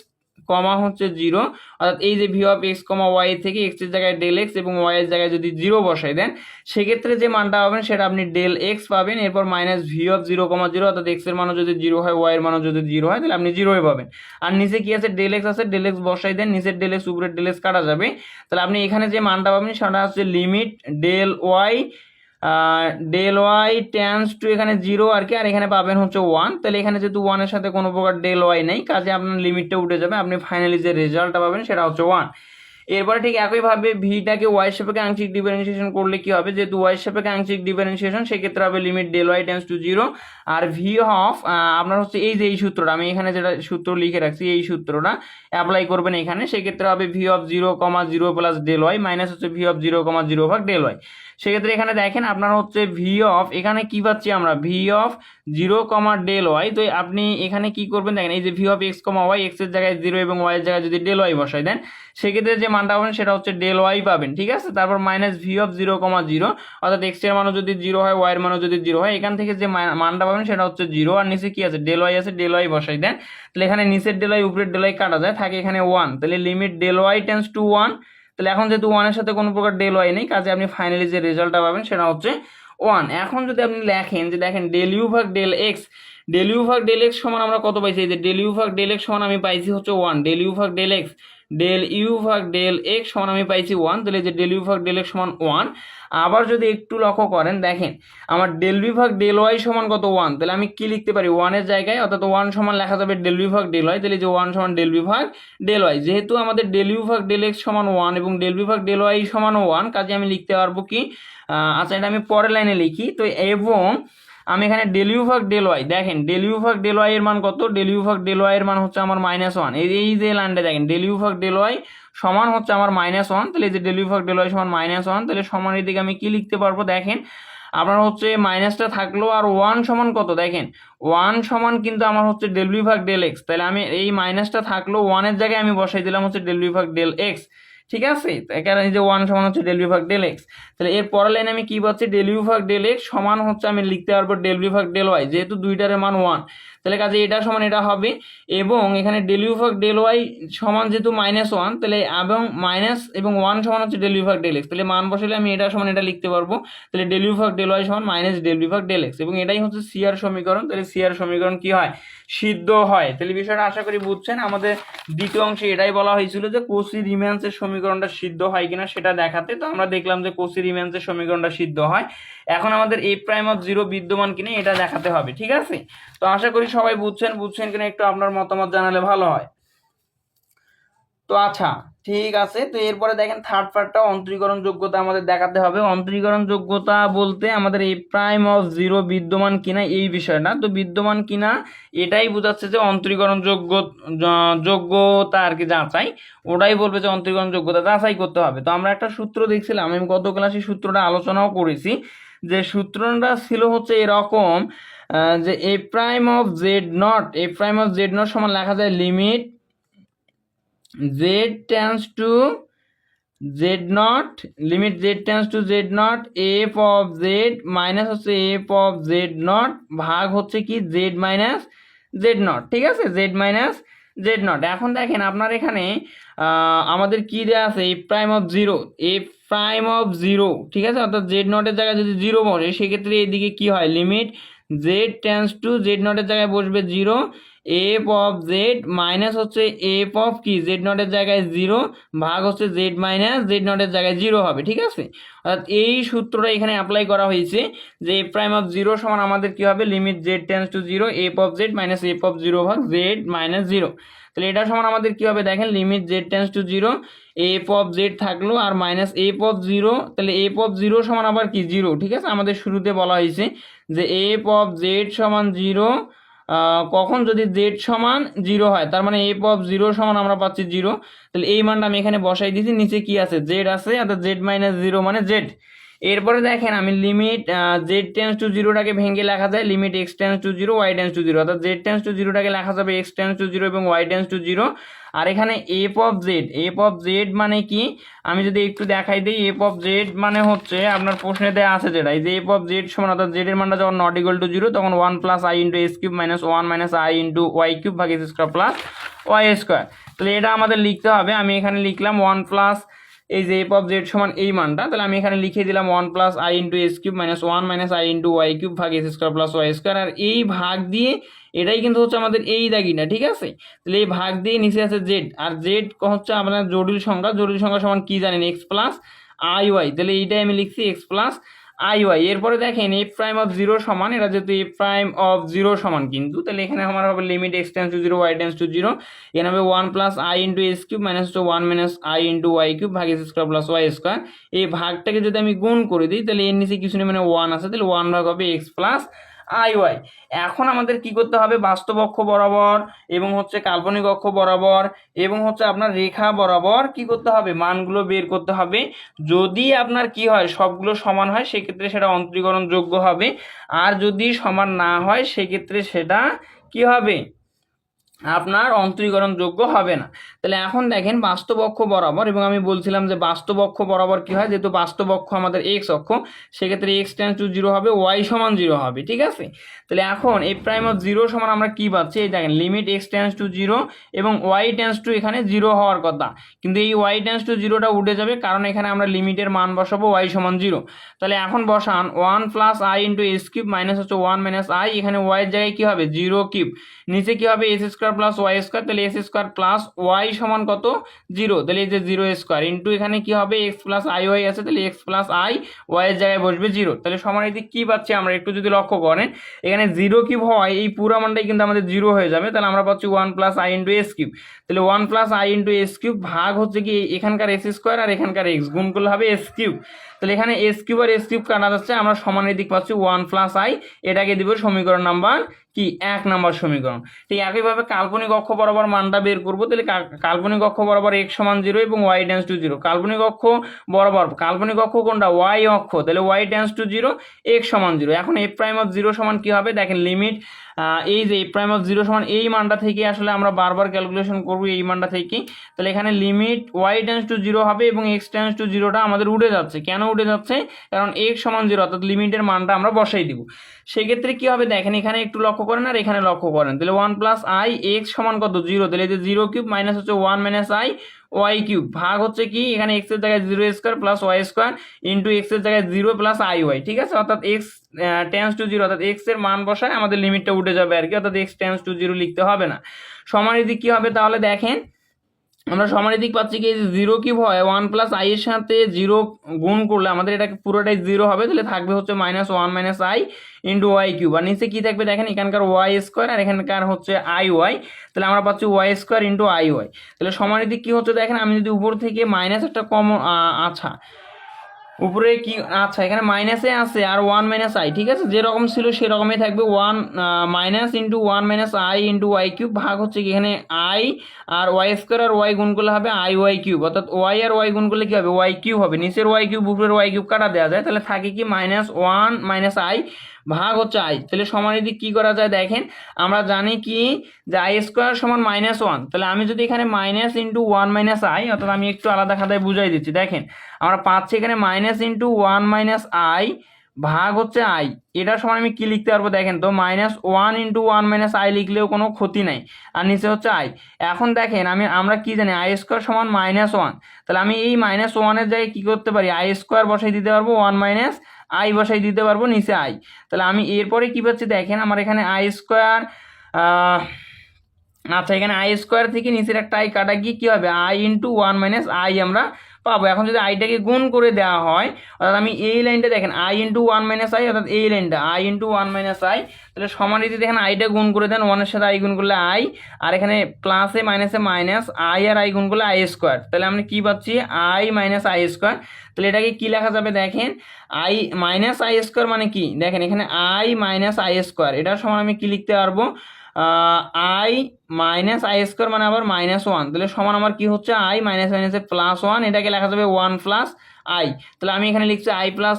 comma হচ্ছে 0, অর্থাৎ এই যে V of x comma Y থেকে এক্স এর জায়গায় ডেল এক্স এবং ওয়াই এর জায়গায় যদি 0 বসাই দেন সেক্ষেত্রে যে মানটা পাবেন সেটা আপনি ডেল এক্স পাবেন, এরপর মাইনাস ভি অফ 0 কমা 0, অর্থাৎ এক্স এর মানও যদি 0 হয় ওয়াই এর মানও যদি 0 হয় তাহলে আপনি 0ই পাবেন। আর নিচে কি আছে, ডেল এক্স আছে, ডেল এক্স বসাই দেন, নিচের ডেল এক্স উপরের ডেল এক্স কাটা যাবে, তাহলে আপনি এখানে যে মানটা পাবেন সেটা হচ্ছে limit del Y tends to এখানে 0 আর কি, আর এখানে পাবেন হচ্ছে 1। তাহলে এখানে যেহেতু 1 এর সাথে কোনো প্রকার ডেল ওয়াই নেই, কাজে আপনার লিমিটটা উঠে যাবে, আপনি ফাইনালি যে রেজাল্টটা পাবেন সেটা হচ্ছে 1। এরপরে ঠিক একইভাবে ভিটাকে ওয়াই সাপেক্ষে আংশিক ডিফারেন্সিয়েশন করলে কি হবে, যেহেতু ওয়াই সাপেক্ষে আংশিক ডিফারেন্সিয়েশন সেক্ষেত্রে হবে limit del Y tends to 0। আর ভি অফ আপনার হচ্ছে এই যে এই সূত্রটা আমি এখানে যেটা সূত্র লিখে রাখছি এই সূত্রটা অ্যাপ্লাই করবেন এখানে, সেক্ষেত্রে হবে V of 0 comma 0 plus del Y minus হচ্ছে ভি অফ 0 কমা 0 ভাগ ডেল ওয়াই। সেক্ষেত্রে এখানে দেখেন আপনার হচ্ছে ভি অফ এখানে কি পাচ্ছি আমরা, V of 0 comma del Y. তো আপনি এখানে কি করবেন দেখেন, এই যে V of x comma Y, X এর জায়গায় 0 এবং ওয়াই এর জায়গায় যদি ডেল ওয়াই বসাই দেন সেক্ষেত্রে যে মানটা পাবেন সেটা হচ্ছে ডেল ওয়াই পাবেন, ঠিক আছে। তারপর মাইনাস ভি অফ 0 কমা 0, অর্থাৎ এক্স এর মানও যদি 0 হয় ওয়াই এর মানও যদি 0 হয়, এখান থেকে যে মানটা পাবেন সেটা হচ্ছে 0। আর নিচে কি আছে, ডেল ওয়াই আছে, ডেল ওয়াই বসাই দেন, তাহলে এখানে নিচের ডেল ওয়াই উপরের ডেল ওয়াই কাটা যায়, থাকে এখানে 1, তাহলে limit del Y tends to 1। তাহলে এখন যেহেতু 1 এর সাথে কোনো প্রকার ডেল ওয়াই নেই, কাজে আপনি ফাইনালি যে রেজাল্টটা পাবেন সেটা হচ্ছে 1। এখন যদি আপনি লেখেন যে দেখেন ডেল ইউ ভাগ ডেল এক্স, ডেল ইউ ভাগ ডেল এক্স সমান আমরা কত পাইছি, এই যে ডেল ইউ ভাগ ডেল এক্স সমান আমি পাইছি হচ্ছে 1, ডেল ইউ ভাগ ডেল এক্স, ডেল ইউ ভাগ ডেল এক্স সমান আমি পাইছি 1, তাহলে যে ডেল ইউ ভাগ ডেল এক্স সমান 1। আবার যদি একটু লক্ষ্য করেন দেখেন আমার ডেল ভি ভাগ ডেল ওয়াই সমান কত 1, তাহলে আমি কি লিখতে পারি 1 এর জায়গায়, অর্থাৎ 1 সমান লেখা যাবে ডেল ভি ভাগ ডেল ওয়াই, তাহলে যে 1 সমান ডেল ভি ভাগ ডেল ওয়াই। যেহেতু আমাদের ডেল ইউ ভাগ ডেল এক্স সমান 1 এবং ডেল ভি ভাগ ডেল ওয়াই সমান 1, কাজে আমি লিখতে পারবো কি, আচ্ছা এটা আমি পরের লাইনে লিখি তো, এবং আমি এখানে ডেল ইউ ভাগ ডেল ওয়াই, দেখেন ডেল ইউ ভাগ ডেল ওয়াই এর মান কত, ডেল ইউ ভাগ ডেল ওয়াই এর মান হচ্ছে আমার -1। এই যে লাইনটা দেখেন ডেল ইউ ভাগ ডেল ওয়াই সমান হচ্ছে আমার -1, তাহলে এই যে ডেল ইউ ভাগ ডেল ওয়াই সমান -1, তাহলে সমানের দিকে আমি কি লিখতে পারবো দেখেন, আপনার হচ্ছে মাইনাসটা থাকলো আর 1 সমান কত, দেখেন 1 সমান কিন্তু আমার হচ্ছে ডেল ভি ভাগ ডেল এক্স, তাহলে আমি এই মাইনাসটা থাকলো 1 এর জায়গায় আমি বসাই দিলাম হচ্ছে ডেল ভি ভাগ ডেল এক্স, ঠিক আছে। এখানে যে 1 সমান হচ্ছে ডেল ভি ভাগ ডেল এক্স, তাহলে এর পরের লাইনে আমি কি পাচ্ছি, ডেল ইউ ভাগ ডেল এক্স সমান হচ্ছে আমি লিখতে পারবো ডেল ভি ভাগ ডেল ওয়াই, যেহেতু দুইটার মান 1, তাহলে কাজে এটা সমান এটা হবে। এবং এখানে ডেল ইউ ভাগ ডেল ওয়াই সমান যেহেতু -1, তাহলে এবং মাইনাস এবং 1 সমান হচ্ছে ডেল ইউ ভাগ ডেল এক্স, তাহলে মান বসালে আমি এটা সমান এটা লিখতে পারবো, তাহলে ডেল ইউ ভাগ ডেল ওয়াই সমান মাইনাস ডেল ভি ভাগ ডেল এক্স, এবং এটাই হচ্ছে সি আর সমীকরণ। তাহলে সি আর সমীকরণ কি হয়, সিদ্ধ হয়। তাহলে বিষয়টা আশা করি বুঝছেন। আমাদের দ্বিতীয় অংশে এটাই বলা হয়েছিল যে কোসি রিম্যান্সের সমীকরণটা সিদ্ধ হয় কিনা সেটা দেখাতে, তো আমরা দেখলাম যে কোসি রিম্যান্সের সমীকরণটা সিদ্ধ হয়। এখন আমাদের এ প্রাইম অফ 0 বিদ্যমান কিনা এটা দেখাতে হবে, ঠিক আছে। তো আশা করি সবাই বুঝছেন কিনা একটু আপনার মতামত জানালে ভালো হয়। তো আচ্ছা ঠিক আছে, তো এরপরে দেখেন থার্ড পার্টটা অন্তরীকরণ যোগ্যতা আমাদের দেখাতে হবে। অন্তরীকরণ যোগ্যতা বলতে আমাদের এ প্রাইম অফ 0 বিদ্যমান কিনা এই বিষয়টা, তো বিদ্যমান কিনা এটাই বোঝাচ্ছে যে অন্তরীকরণ যোগ্যতা আর কি যাচাই, ওটাই বলবে যে অন্তরীকরণ যোগ্যতা যাচাই করতে হবে। তো আমরা একটা সূত্র দেখছিলাম, আমি গত ক্লাসে সূত্রটা আলোচনাও করেছি, যে সূত্রটা ছিল হচ্ছে এরকম যে এ প্রাইম অফ জেড নট সমান লেখা যায় limit z tends to z0, limit z tends to z0 f of z minus হচ্ছে f of z0 ভাগ হচ্ছে কি z মাইনাস z0, ঠিক আছে, z মাইনাস z0। এখন দেখেন আপনার এখানে আমাদের কি দেওয়া আছে, f prime of 0, f prime of 0, ঠিক আছে, অর্থাৎ z0 এর জায়গায় যদি 0 বসে সেক্ষেত্রে এদিকে কি হয়, limit z tends to z0 এর জায়গায় বসবে 0, এফ অফ জেড মাইনাস হচ্ছে এফ অফ কি জেড নটের জায়গায় 0 ভাগ হচ্ছে জেড মাইনাস জেড নটের জায়গায় 0 হবে, ঠিক আছে। অর্থাৎ এই সূত্রটা এখানে অ্যাপ্লাই করা হয়েছে যে এফ প্রাইম অফ 0 সমান আমাদের কি হবে, limit Z tends to 0 F of Z minus F of 0 ভাগ জেড মাইনাস 0। তাহলে এটা সমান আমাদের কি হবে দেখেন, limit Z tends to 0 F of Z থাকলো আর মাইনাস এফ অফ 0, তাহলে এফ অফ 0 সমান আবার কি 0, ঠিক আছে। আমাদের শুরুতে বলা হয়েছে যে এফ অফ জেড সমান 0 কখন যদি জেড সমান 0 হয়, তার মানে এফ অফ 0 সমান আমরা পাচ্ছি 0। তাহলে এই মানটা আমি এখানে বসাই দিয়েছি, নিচে কি আছে জেড আছে, অর্থাৎ জেড মাইনাস 0 মানে জেড। এরপরে দেখেন আমি লিমিট জেড টেন্স টু 0টাকে ভেঙে লেখা যায় limit x tends to 0 Y tends to 0, অর্থাৎ জেড টেন্স টু 0টাকে লেখা যাবে এক্স টেন্স টু 0 এবং ওয়াই টেন্স টু 0। আর এখানে এফ অফ জেড মানে কি, আমি যদি একটু দেখাই দিই, এফ অফ জেড মানে হচ্ছে আপনার প্রশ্নে দেওয়া আছে যেটা, এই যে এফ অফ জেড সমান, অর্থাৎ জেড এর মানটা যখন নট ইকুয়াল টু 0 তখন 1 plus i into S cube minus 1 minus I into Y cube ভাগ S square plus Y square. তাহলে এটা আমাদের লিখতে হবে, আমি এখানে লিখলাম 1 প্লাস এই যে এফ অফ জেড সমান এই মানটা, তাহলে আমি এখানে লিখে দিলাম 1 plus i into S cube minus 1 minus I into Y cube ভাগ S square plus Y square. আর এই ভাগ দিয়ে এটাই কিন্তু হচ্ছে আমাদের এই দাগিটা, ঠিক আছে। তাহলে এই ভাগ দিয়ে নিচে আছে জেড, আর জেড হচ্ছে আপনার জটিল সংখ্যা সমান কি জানেন, এক্স প্লাস আই ওয়াই। তাহলে এইটাই আমি লিখছি এক্স প্লাস আই ওয়াই। এরপরে দেখেন এফ প্রাইম অফ 0 সমান, এটা যেহেতু এফ প্রাইম অফ 0 সমান কিন্তু, তাহলে এখানে আমার হবে limit x tends to 0 Y tends to 0, এখানে হবে 1 plus i into S cube minus 1 minus I into Y cube ভাগ S square plus Y square. এই ভাগটাকে যদি আমি গুণ করে দিই, তাহলে এর নিচে কিছু নেই মানে 1 আছে, তাহলে 1 ভাগ হবে এক্স প্লাস আই ওয়াই। এখন আমাদের কি করতে হবে, বাস্তব অক্ষ বরাবর এবং হচ্ছে কাল্পনিক অক্ষ বরাবর এবং হচ্ছে আপনার রেখা বরাবর কি করতে হবে, মানগুলো বের করতে হবে। যদি আপনার কি হয়, সবগুলো সমান হয় সেক্ষেত্রে সেটা অন্তরীকরণ যোগ্য হবে, আর যদি সমান না হয় সেক্ষেত্রে সেটা কি হবে, আপনার অন্তরীকরণ যোগ্য হবে না। তাহলে এখন দেখেন বাস্তব অক্ষ বরাবর, এবং আমি বলছিলাম যে বাস্তব অক্ষ বরাবর কি হয়, যেহেতু বাস্তব অক্ষ আমাদের এক্স অক্ষ, সেক্ষেত্রে এক্স টেন্স টু 0 হবে, ওয়াই সমান 0 হবে, ঠিক আছে। তাহলে এখন এফ প্রাইম অফ 0 সমান আমরা কি পাচ্ছি, এই দেখেন লিমিট এক্স টেন্স টু 0 এবং ওয়াই টেন্স টু এখানে 0 হওয়ার কথা, কিন্তু এই ওয়াই টেন্স টু 0টা উঠে যাবে, কারণ এখানে আমরা লিমিটের মান বসাবো ওয়াই সমান 0। তাহলে এখন বসান 1 plus i into S cube minus হচ্ছে 1 মাইনাস আই, এখানে ওয়াই এর জায়গায় কি হবে 0 কিউব, নিচে কি হবে S square plus Y square, তাহলে এস স্কোয়ার প্লাস ওয়াই সমান কত 0, তাহলে এই যে 0 স্কোয়ার ইন্টু এখানে কি হবে এক্স প্লাস আই ওয়াই আছে, তাহলে এক্স প্লাস আই ওয়াই এর জায়গায় বসবে 0। তাহলে সমানুপাতিক কি পাচ্ছি আমরা একটু যদি লক্ষ্য করেন, এখানে 0 কিউব হয় এই পুরো মানটাই কিন্তু আমাদের 0 হয়ে যাবে, তাহলে আমরা পাচ্ছি 1 plus i into S cube. তাহলে 1 plus i into S cube ভাগ হচ্ছে কি এখানকার এস স্কোয়ার আর এখানকার এক্স গুণ করলে হবে এস কিউব। তাহলে এখানে এস কিউব আর এস কিউব কাটা যাচ্ছে, আমরা সমানুপাতিক পাচ্ছি 1 প্লাস আই, এটাকে দিব সমীকরণ নাম্বার কি 1 নম্বর সমীকরণ। ঠিক একইভাবে কাল্পনিক অক্ষ বরাবর মানটা বের করবো, তাহলে কাল্পনিক অক্ষ বরাবর x সমান 0 এবং y টেন্স টু 0, কাল্পনিক অক্ষ বরাবর, কাল্পনিক অক্ষ কোনটা y অক্ষ, তাহলে y টেন্স টু 0 x সমান 0। এখন f প্রাইম অফ 0 সমান কি হবে, দেখেন লিমিট এই যে f প্রাইম অফ 0 সমান এই মানটা থেকে আসলে আমরা বারবার ক্যালকুলেশন করব এই মানটা থেকে, তাহলে এখানে লিমিট y টেন্স টু 0 হবে এবং x টেন্স টু 0টা আমাদের উঠে যাচ্ছে, কেন উঠে যাচ্ছে, কারণ x সমান 0, অর্থাৎ লিমিটের মানটা আমরা বসাই দিব। সেক্ষেত্রে কি হবে দেখেন এখানে একটু লক্ষ্য করেন আর এখানে লক্ষ্য করেন, তাহলে 1 প্লাস আই এক্স সমান কত 0, তাহলে এই যে 0 কিউব মাইনাস হচ্ছে 1 মাইনাস আই ওয়াই কিউব ভাগ হচ্ছে কি এখানে এক্স এর জায়গায় 0 square plus Y square into X এর জায়গায় 0 প্লাস আই ওয়াই, ঠিক আছে। অর্থাৎ এক্স টেন্স টু 0, অর্থাৎ এক্স এর মান বসায় আমাদের লিমিটটা উঠে যাবে আর কি, অর্থাৎ এক্স টেন্স টু 0 লিখতে হবে না। সমানুপাতিক কি হবে তাহলে দেখেন, আমরা সমানুপাতিক পাচ্ছি কি 0 কিউব হয় 1 প্লাস আই এর সাথে 0 গুণ করলে আমাদের এটা পুরোটাই 0 হবে, তাহলে থাকবে হচ্ছে minus 1 minus I into Y cube, আর নিচে কি থাকবে দেখেন এখানকার ওয়াই স্কোয়ার আর এখানকার হচ্ছে আই ওয়াই, তাহলে আমরা পাচ্ছি Y square into I Y. তাহলে সমানুপাতিক কি হচ্ছে দেখেন, আমি যদি উপর থেকে মাইনাস একটা কমন, আচ্ছা উপরে কি, আচ্ছা এখানে মাইনাসে আছে আর 1 মাইনাস আই, ঠিক আছে, যেরকম ছিল সেরকমই থাকবে, 1 minus into 1 minus I into Y cube ভাগ হচ্ছে কি এখানে আই আর ওয়াই স্কোয়ার আর ওয়াই গুণ করলে হবে আই ওয়াই কিউব, অর্থাৎ ওয়াই আর ওয়াই গুণ করলে কি হবে ওয়াই কিউব হবে, নিচের ওয়াই কিউব উপরের ওয়াই কিউব কাটা দেওয়া যায়, তাহলে থাকে কি মাইনাস 1 মাইনাস আই ভাগ হচ্ছে আই। তাহলে সমানুপাতিক কি করা যায় দেখেন, আমরা জানি কি যে আই স্কোয়ার সমান মাইনাস 1, তাহলে আমি যদি এখানে মাইনাস ইন্টু 1 মাইনাস আই, অর্থাৎ আমি একটু আলাদা খাতায় বুঝাই দিচ্ছি, দেখেন আমরা পাচ্ছি এখানে মাইনাস ইন্টু 1 মাইনাস আই ভাগ হচ্ছে আই, এটার সমান আমি কি লিখতে পারবো দেখেন তো, মাইনাস 1 ইন্টু 1 মাইনাস আই লিখলেও কোনো ক্ষতি নাই, আর নিচে হচ্ছে আই। এখন দেখেন আমরা কি জানি আই স্কোয়ার সমান মাইনাস 1, তাহলে আমি এই মাইনাস 1-এর জায়গায় কী করতে পারি আই স্কোয়ার বসাই দিতে পারবো, 1 মাইনাস আই বসাই দিতে পারবো, নিচে আই। তাহলে আমি এরপরে কি পাচ্ছি দেখেন, আমার এখানে আই স্কোয়ার, আচ্ছা এখানে আই স্কোয়ার থেকে নিচের একটা আই কাটা গিয়ে কী হবে আই ইন্টু 1 মাইনাস আই আমরা পাবো। এখন যদি আইটাকে গুণ করে দেওয়া হয়, অর্থাৎ আমি এই লাইনটা দেখেন I into one minus I, অর্থাৎ এই লাইনটা I into one minus I, তাহলে সমান রীতি দেখেন আইটা গুণ করে দেন, ওয়ানের সাথে আই গুণ করলে আই, আর এখানে প্লাসে মাইনাসে মাইনাস, আই আর আই গুণ করলে আই স্কোয়ার, তাহলে আমরা কি পাচ্ছি আই মাইনাস আই স্কোয়ার। তাহলে এটাকে কি লেখা যাবে দেখেন, আই মাইনাস আই স্কোয়ার মানে কি দেখেন এখানে আই মাইনাস আই স্কোয়ার, এটার সমান আমি কি লিখতে পারবো, আই মাইনাস আই স্কোয়ার মানে আবার মাইনাস ওয়ান, তাহলে সমান আমার কি হচ্ছে আই মাইনাস মাইনাসে প্লাস ওয়ান, এটাকে লেখা যাবে ওয়ান প্লাস আই। তাহলে আমি এখানে লিখছি আই প্লাস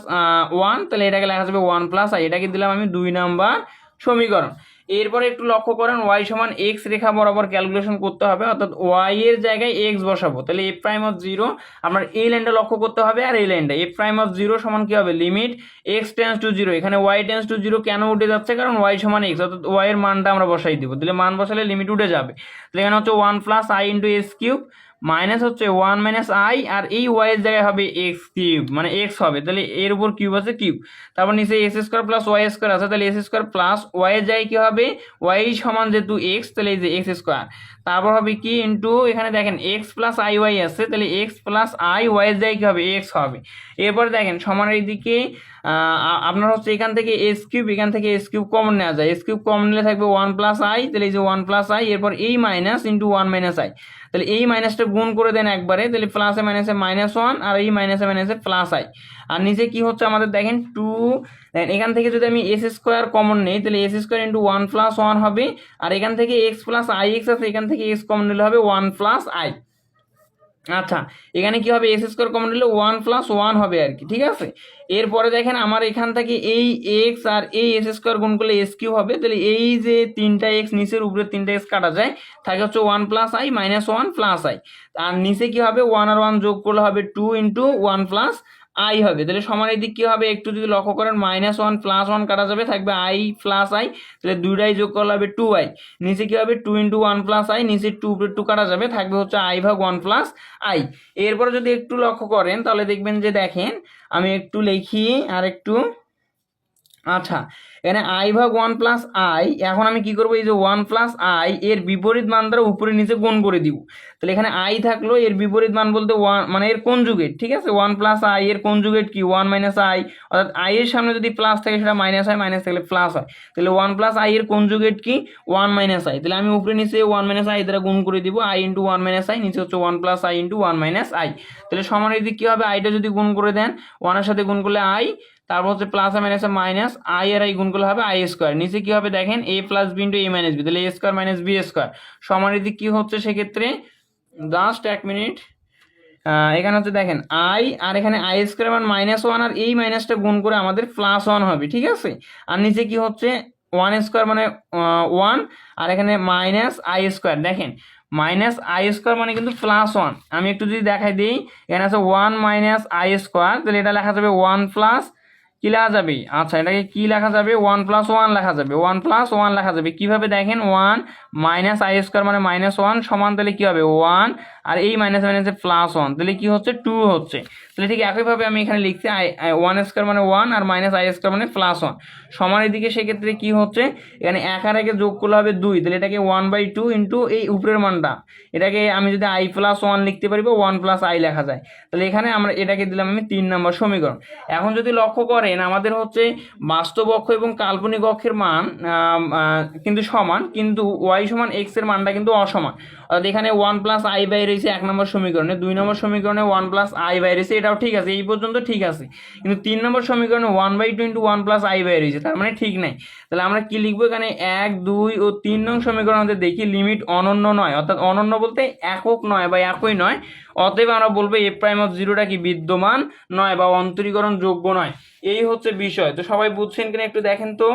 ওয়ান, তাহলে এটাকে লেখা যাবে ওয়ান প্লাস আই, এটাকে দিলাম আমি 2 নাম্বার সমীকরণ। এরপরে একটু লক্ষ্য করেন ওয়াই সমান এক্স রেখা বরাবর ক্যালকুলেশন করতে হবে, অর্থাৎ ওয়াই এর জায়গায় এক্স বসাবো, তাহলে এফ প্রাইম অফ জিরো, আপনার এই লাইনটা লক্ষ্য করতে হবে আর এই লাইনটা, এফ প্রাইম অফ জিরো সমান কি হবে limit x tends to zero, এখানে ওয়াই টেন্স টু জিরো কেন উঠে যাচ্ছে, কারণ ওয়াই সমান এক্স, অর্থাৎ ওয়াই এর মানটা আমরা বসাই দিব, তাহলে মান বসালে লিমিট উঠে যাবে। তাহলে এখানে হচ্ছে one plus i into x cube minus হচ্ছে ওয়ান মাইনাস আই, আর এই ওয়াই এর জায়গায় হবে এক্স কিউব, মানে এক্স হবে, তাহলে এর উপর কিউব আছে কিউব, তারপর নিচে X square plus Y square আছে, তাহলে এক্স স্কোয়ার প্লাস ওয়াই এর জায়গায় কি হবে ওয়াই সমান যেহেতু এক্স, তাহলে এই যে এক্স স্কোয়ার, তারপর হবে কি ইন্টু এখানে দেখেন এক্স প্লাস আই ওয়াই আছে, তাহলে এক্স প্লাস আই ওয়াই এর জায়গায় কি হবে এক্স হবে। এরপর দেখেন সমান এইদিকে আপনার হচ্ছে এখান থেকে এস কিউব, এখান থেকে এস কিউব কমন নেওয়া যায়, এস কিউব কমন নিলে থাকবে ওয়ান প্লাস আই, তাহলে এই যে ওয়ান প্লাস আই, এরপর এই minus into one minus I, তাহলে এই মাইনাসটা গুণ করে দেন একবারে, তাহলে প্লাসে মাইনাসে মাইনাস ওয়ান, আর এই মাইনাসে মাইনাসে প্লাস আই, আর নিচে কি হচ্ছে আমাদের দেখেন টু, এখান থেকে যদি আমি এস স্কোয়ার কমন নেই, তাহলে S square into one plus one হবে, আর এখান থেকে এক্স প্লাস আই এক্স আছে, এখান থেকে এক্স কমন নিলে হবে ওয়ান প্লাস আই। আচ্ছা, এখানে কি হবে এস স্কোয়ার কমন নিলে ওয়ান প্লাস ওয়ান হবে আর কি, ঠিক আছে। এরপরে দেখেন আমার এখান থেকে এই এক্স আর এই এস স্কোয়ার গুণ করলে এস কিউ হবে, তাহলে এই যে তিনটা এক্স নিচের উপরে তিনটা এক্স কাটা যায়, থাকে হচ্ছে one plus i minus one plus i, আর নিচে কি হবে ওয়ান আর ওয়ান যোগ করলে হবে two into one plus i হবে, তাহলে সমান এই দিক কি হবে একটু যদি লক্ষ্য করেন মাইনাস ওয়ান প্লাস ওয়ান কাটা যাবে, থাকবে আই প্লাস আই, তাহলে দুইটাই যোগ করলে হবে টু আই, নিচে কি হবে two into one plus I, নিচে টু টু কাটা যাবে, থাকবে হচ্ছে আই ভাগ ওয়ান প্লাস আই। এরপরে যদি একটু লক্ষ্য করেন তাহলে দেখবেন যে দেখেন আমি একটু লিখি আর একটু, আচ্ছা এখানে আই ভাগ ওয়ান প্লাস আই, এখন আমি কি করবো এই যে ওয়ান প্লাস আই এর বিপরীত মান দ্বারা উপরে নিচে গুণ করে দিব, তাহলে এখানে আই থাকলো এর বিপরীত মান বলতে ওয়ান মানে এর কনজুগেট, ঠিক আছে, ওয়ান প্লাস আই এর কনজুগেট কি ওয়ান মাইনাস আই, অর্থাৎ আই এর সামনে যদি প্লাস থাকে সেটা মাইনাস হয়, মাইনাস থাকলে প্লাস হয়, তাহলে ওয়ান প্লাস আই এর কনজুগেট কি ওয়ান মাইনাস আই, তাহলে আমি উপরে নিচে ওয়ান মাইনাস আই দ্বারা গুণ করে দিব, I into one minus I, নিচে হচ্ছে one plus i into one minus I, তাহলে সমানের দিক কি হবে আইটা যদি গুণ করে দেন ওয়ানের সাথে গুণ করলে আই, তারপর হচ্ছে প্লাস মাইনাসে মাইনাস আই আর আই গুণ করলে হবে আই স্কোয়ার, নিচে কি হবে দেখেন এ plus B into A minus B, তাহলে এ স্কোয়ার মাইনাস বি স্কোয়ার, সমানের দিক কি হচ্ছে সেক্ষেত্রে জাস্ট এক মিনিট, এখানে হচ্ছে দেখেন আই আর এখানে আই স্কোয়ার মান মাইনাস ওয়ান, আর এই মাইনাসটা গুণ করে আমাদের প্লাস ওয়ান হবে, ঠিক আছে, আর নিচে কি হচ্ছে ওয়ান স্কোয়ার মানে ওয়ান, আর এখানে মাইনাস আই স্কোয়ার, দেখেন মাইনাস আই স্কোয়ার মানে কিন্তু প্লাস ওয়ান, আমি একটু যদি দেখাই দিই এখানে আছে ওয়ান মাইনাস আই স্কোয়ার, তাহলে এটা লেখা যাবে ওয়ান প্লাস কি লেখা যাবে, আচ্ছা এটাকে কি লেখা যাবে ওয়ান প্লাস ওয়ান লেখা যাবে, ওয়ান প্লাস ওয়ান লেখা যাবে কিভাবে দেখেন ওয়ান মাইনাস আই স্কোয়ার মানে মাইনাস ওয়ান সমান, তাহলে কি হবে ওয়ান, আর এই মাইনাস মাইনাসে প্লাস ওয়ান, তাহলে কি হচ্ছে টু হচ্ছে, তাহলে ঠিক একইভাবে আমি এখানে লিখছি ওয়ান স্কোয়ার মানে ওয়ান আর মাইনাস আই স্কোয়ার মানে প্লাস ওয়ান, সমানের দিকে সেক্ষেত্রে কি হচ্ছে এখানে এক আর একে যোগ করলে হবে দুই, তাহলে এটাকে ওয়ান বাই টু ইন্টু এই উপরের মানটা, এটাকে আমি যদি আই প্লাস ওয়ান লিখতে পারি বা ওয়ান প্লাস আই লেখা যায়, তাহলে এখানে আমরা এটাকে দিলাম আমি 3 নম্বর সমীকরণ। এখন যদি লক্ষ্য করেন আমাদের হচ্ছে বাস্তব অক্ষ এবং কাল্পনিক অক্ষের মান কিন্তু সমান, কিন্তু ওয়াই সমান এক্স এর মানটা কিন্তু অসমান, অর্থাৎ এখানে ওয়ান প্লাস আই বাই রয়েছে 1 নম্বর সমীকরণে, 2 নম্বর সমীকরণে ওয়ান প্লাস আই বাই রয়েছে, এটাও ঠিক আছে এই পর্যন্ত ঠিক আছে, কিন্তু 3 নম্বর সমীকরণে one by two into one plus I by রয়েছে, তার মানে ঠিক নাই, তাহলে আমরা কি লিখবো এখানে 1, 2 ও 3 নং সমীকরণ আমাদের দেখি লিমিট অনন্য নয়, অর্থাৎ অনন্য বলতে একক নয় বা একই নয়, অতএব আমরা বলবো এ প্রাইম অফ জিরোটা কি বিদ্যমান নয় বা অন্তরীকরণ যোগ্য নয়, এই হচ্ছে বিষয়। তো সবাই বুঝছেন কিনা একটু দেখেন তো।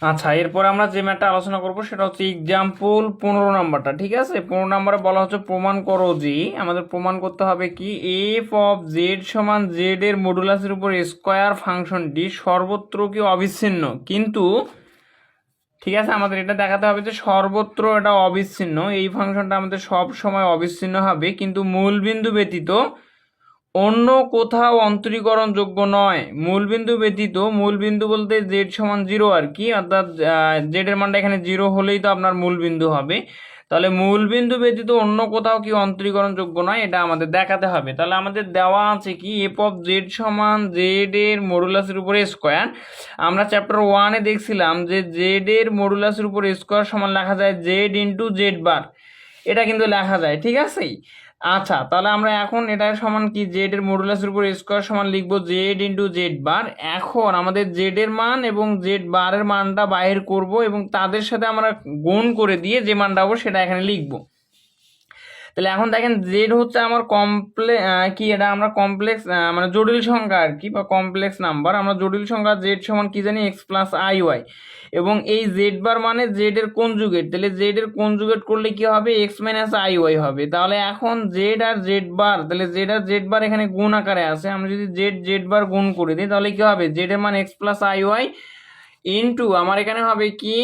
আচ্ছা এরপর আমরা যে ম্যাটটা আলোচনা করব সেটা হচ্ছে এক্সাম্পল 15 নাম্বারটা, ঠিক আছে। 15 নাম্বারে বলা হচ্ছে প্রমাণ করো যে, আমাদের প্রমাণ করতে হবে কি এফ অফ জেড সমান জেড এর মডুলাসের উপর স্কোয়ার ফাংশনটি সর্বত্র কি অবিচ্ছিন্ন, কিন্তু ঠিক আছে আমাদের এটা দেখাতে হবে যে সর্বত্র এটা অবিচ্ছিন্ন, এই ফাংশনটা আমাদের সব সময় অবিচ্ছিন্ন হবে, কিন্তু মূলবিন্দু ব্যতীত অন্য কোথাও অন্তরীকরণযোগ্য নয় মূলবিন্দু ব্যতীত, মূলবিন্দু বলতে জেড সমান 0 আর কি, অর্থাৎ জেডের মানটা এখানে 0 হলেই তো আপনার মূলবিন্দু হবে। তাহলে মূলবিন্দু ব্যতীত অন্য কোথাও কি অন্তরীকরণযোগ্য নয় এটা আমাদের দেখাতে হবে। তাহলে আমাদের দেওয়া আছে কি এফ অফ জেড সমান জেড এর মডুলাসের উপরে স্কোয়ার। আমরা চ্যাপ্টার 1-এ দেখছিলাম যে জেড এর মডুলাসের উপরে স্কোয়ার সমান লেখা যায় জেড ইন্টু জেড বার, এটা কিন্তু লেখা যায়, ঠিক আছে। আচ্ছা, তাহলে আমরা এখন এটা সমান কি জেড এর মডুলাসের উপর স্কোয়ার সমান লিখবো জেড ইন্টু জেড বার। এখন আমাদের জেড এর মান এবং জেড বারের মানটা বাইর করব এবং তাদের সাথে আমরা গুণ করে দিয়ে যে মানটা পাবো সেটা এখানে লিখবো। তাহলে এখন দেখেন জেড হচ্ছে আমার কি এটা আমরা কমপ্লেক্স মানে জটিল সংখ্যা আর কি, বা কমপ্লেক্স নাম্বার। আমরা জটিল সংখ্যা জেড সমান কি জানি এক্স প্লাস আই ওয়াই, এবং এই জেড বার মানে জেড এর কনজুগেট। তাহলে জেড এর কনজুগেট করলে কি হবে এক্স মাইনাস আই ওয়াই হবে। তাহলে এখন জেড আর জেড বার, তাহলে জেড আর জেড বার এখানে গুণ আকারে আছে, আমরা যদি জেড বার গুণ করে দিই তাহলে কি হবে জেড এর মান X plus I Y into আমার এখানে হবে কি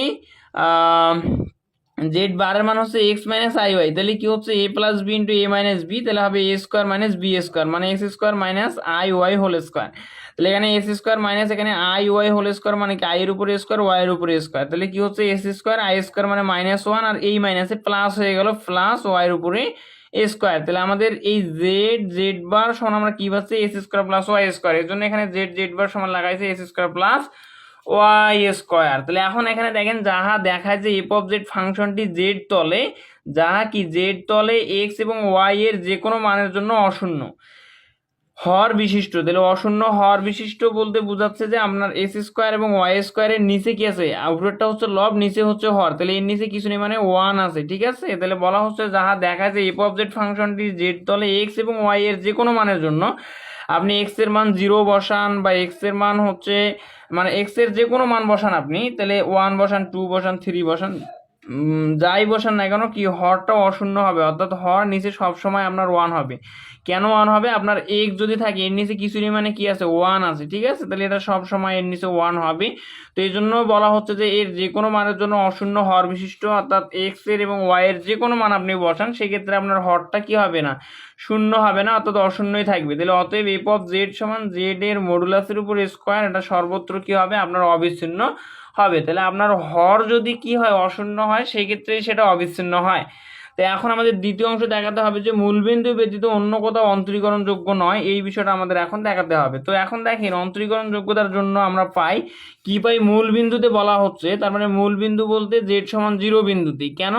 জেড বারের মান হচ্ছে এক্স মাইনাস আই ওয়াই, তাহলে কি হচ্ছে A plus B into A minus B, তাহলে হবে A square minus B square মানে X square minus I Y whole square. তাহলে এখানে এস স্কোয়ার মাইনাস এখানে আই ওয়াই হোল স্কোয়ার মানে কি আই এর উপরে স্কোয়ার ওয়াই এর উপরে স্কোয়ার, তাহলে কি হচ্ছে এস স্কোয়ার আই স্কোয়ার মানে -1 আর এই মাইনাসে প্লাস হয়ে গেল প্লাস ওয়াই এর উপরে স্কোয়ার। তাহলে আমাদের এই জেড বার সমান আমরা কি পাচ্ছি S square plus Y square, এর জন্য এখানে জেড বার সমান লাগাইছে S square plus Y square. তাহলে এখন এখানে দেখেন যাহা দেখায় যে এফ অফ জেড ফাংশনটি জেড তলে, যাহা কি জেড তলে এক্স এবং ওয়াই এর যে কোনো মানের জন্য অশূন্য হর বিশিষ্ট। তাহলে অশূন্য হর বিশিষ্ট বলতে বোঝাচ্ছে যে আপনার এস স্কোয়ার এবং ওয়াই স্কোয়ারের নিচে কি আছে, উপরেরটা হচ্ছে লব নিচে হচ্ছে হর, তাহলে এর নিচে কিছু নেই মানে 1 আছে, ঠিক আছে। তাহলে বলা হচ্ছে যাহা দেখায় যে এফ অফ জেড ফাংশনটি জেড তলে এক্স এবং ওয়াই এর যে কোনো মানের জন্য, আপনি এক্স এর মান 0 বসান বা এক্স এর মান হচ্ছে মানে এক্স এর যে কোনো মান বসান আপনি, তাহলে 1 বসান 2 বসান 3 বসান যাই বসান না কেন কি হরটা অশূন্য হবে, অর্থাৎ হর নিচে সবসময় আপনার 1 হবে। কেন 1 হবে, আপনার এক্স যদি থাকে এর নিচে কিছু মানে কি আছে 1 আছে, ঠিক আছে। তাহলে এটা সবসময় এর নিচে 1 হবে। তো এই জন্য বলা হচ্ছে যে এর যে কোনো মানের জন্য অশূন্য হর বিশিষ্ট, অর্থাৎ এক্স এর এবং ওয়াই এর যে কোনো মান আপনি বসান সেক্ষেত্রে আপনার হরটা কি হবে না শূন্য হবে না, অর্থাৎ অশূন্যই থাকবে। তাহলে অতএব এফ অফ জেড সমান জেড এর মডুলাসের উপর স্কোয়ার, এটা সর্বত্র কি হবে আপনার অবিচ্ছিন্ন হবে। তাহলে আপনার হর যদি কি হয় অশূন্য হয় সেই ক্ষেত্রে সেটা অবিচ্ছিন্ন হয়। তো এখন আমাদের দ্বিতীয় অংশ দেখাতে হবে যে মূলবিন্দু ব্যতীত অন্য কোথাও অন্তরীকরণযোগ্য নয়, এই বিষয়টা আমাদের এখন দেখাতে হবে। তো এখন দেখেন অন্তরীকরণযোগ্যতার জন্য আমরা পাই কি পাই মূলবিন্দুতে বলা হচ্ছে, তার মানে মূলবিন্দু বলতে জেড সমান 0 বিন্দুতে, কেন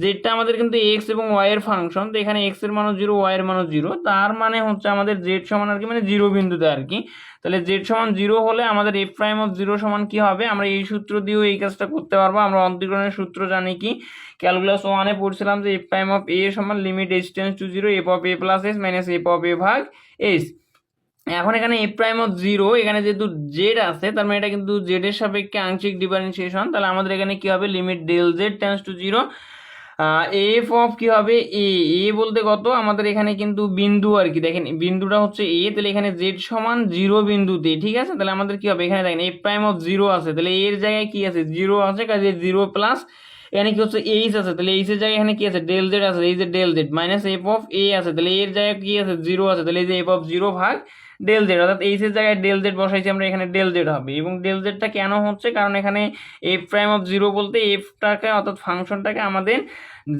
জেডটা আমাদের কিন্তু এক্স এবং ওয়াই এর ফাংশন, তো এখানে এক্স এর মানও 0 ওয়াই এর মানও 0, তার মানে হচ্ছে আমাদের জেড সমান আর কি মানে 0 বিন্দুতে আর কি। তাহলে জেড সমান 0 হলে আমাদের এফ প্রাইম অফ 0 সমান কি হবে, আমরা এই সূত্র দিয়েও এই কাজটা করতে পারবো। আমরা অন্তরীকরণের সূত্র জানি কি, ক্যালকুলাস 1-এ পড়ছিলাম যে এফ প্রাইম অফ এ সমান limit h tends to 0 F of a plus s minus F of a ভাগ এইচ। এখন এখানে এফ প্রাইম অফ 0, এখানে যেহেতু জেড আছে তার মানে এটা কিন্তু জেড এর সাপেক্ষে আংশিক ডিফারেন্সিয়েশন, তাহলে আমাদের এখানে কি হবে limit del Z tends to 0 F of কি হবে এ বলতে কত আমাদের এখানে কিন্তু বিন্দু আর কি, দেখেন বিন্দুটা হচ্ছে এ, তাহলে এখানে জেড সমান 0 বিন্দুতে, ঠিক আছে। তাহলে আমাদের কি হবে এখানে দেখেন এফ প্রাইম অফ 0 আছে, তাহলে এর জায়গায় কি আছে 0 আছে, কাজে 0 প্লাস এখানে কি হচ্ছে এইচ আছে, তাহলে এইচ এর জায়গায় এখানে কি আছে ডেল জেড আছে, এই যে del Z minus F of A আছে, তাহলে এর জায়গায় কি আছে 0 আছে, তাহলে এই যে এফ অফ 0 ভাগ ডেল জেড, অর্থাৎ এইচ এর জায়গায় ডেল জেড বসাইছি আমরা, এখানে ডেল জেড হবে। এবং ডেল জেডটা কেন হচ্ছে, কারণ এখানে এফ প্রাইম অফ 0 বলতে এফটাকে অর্থাৎ ফাংশনটাকে আমাদের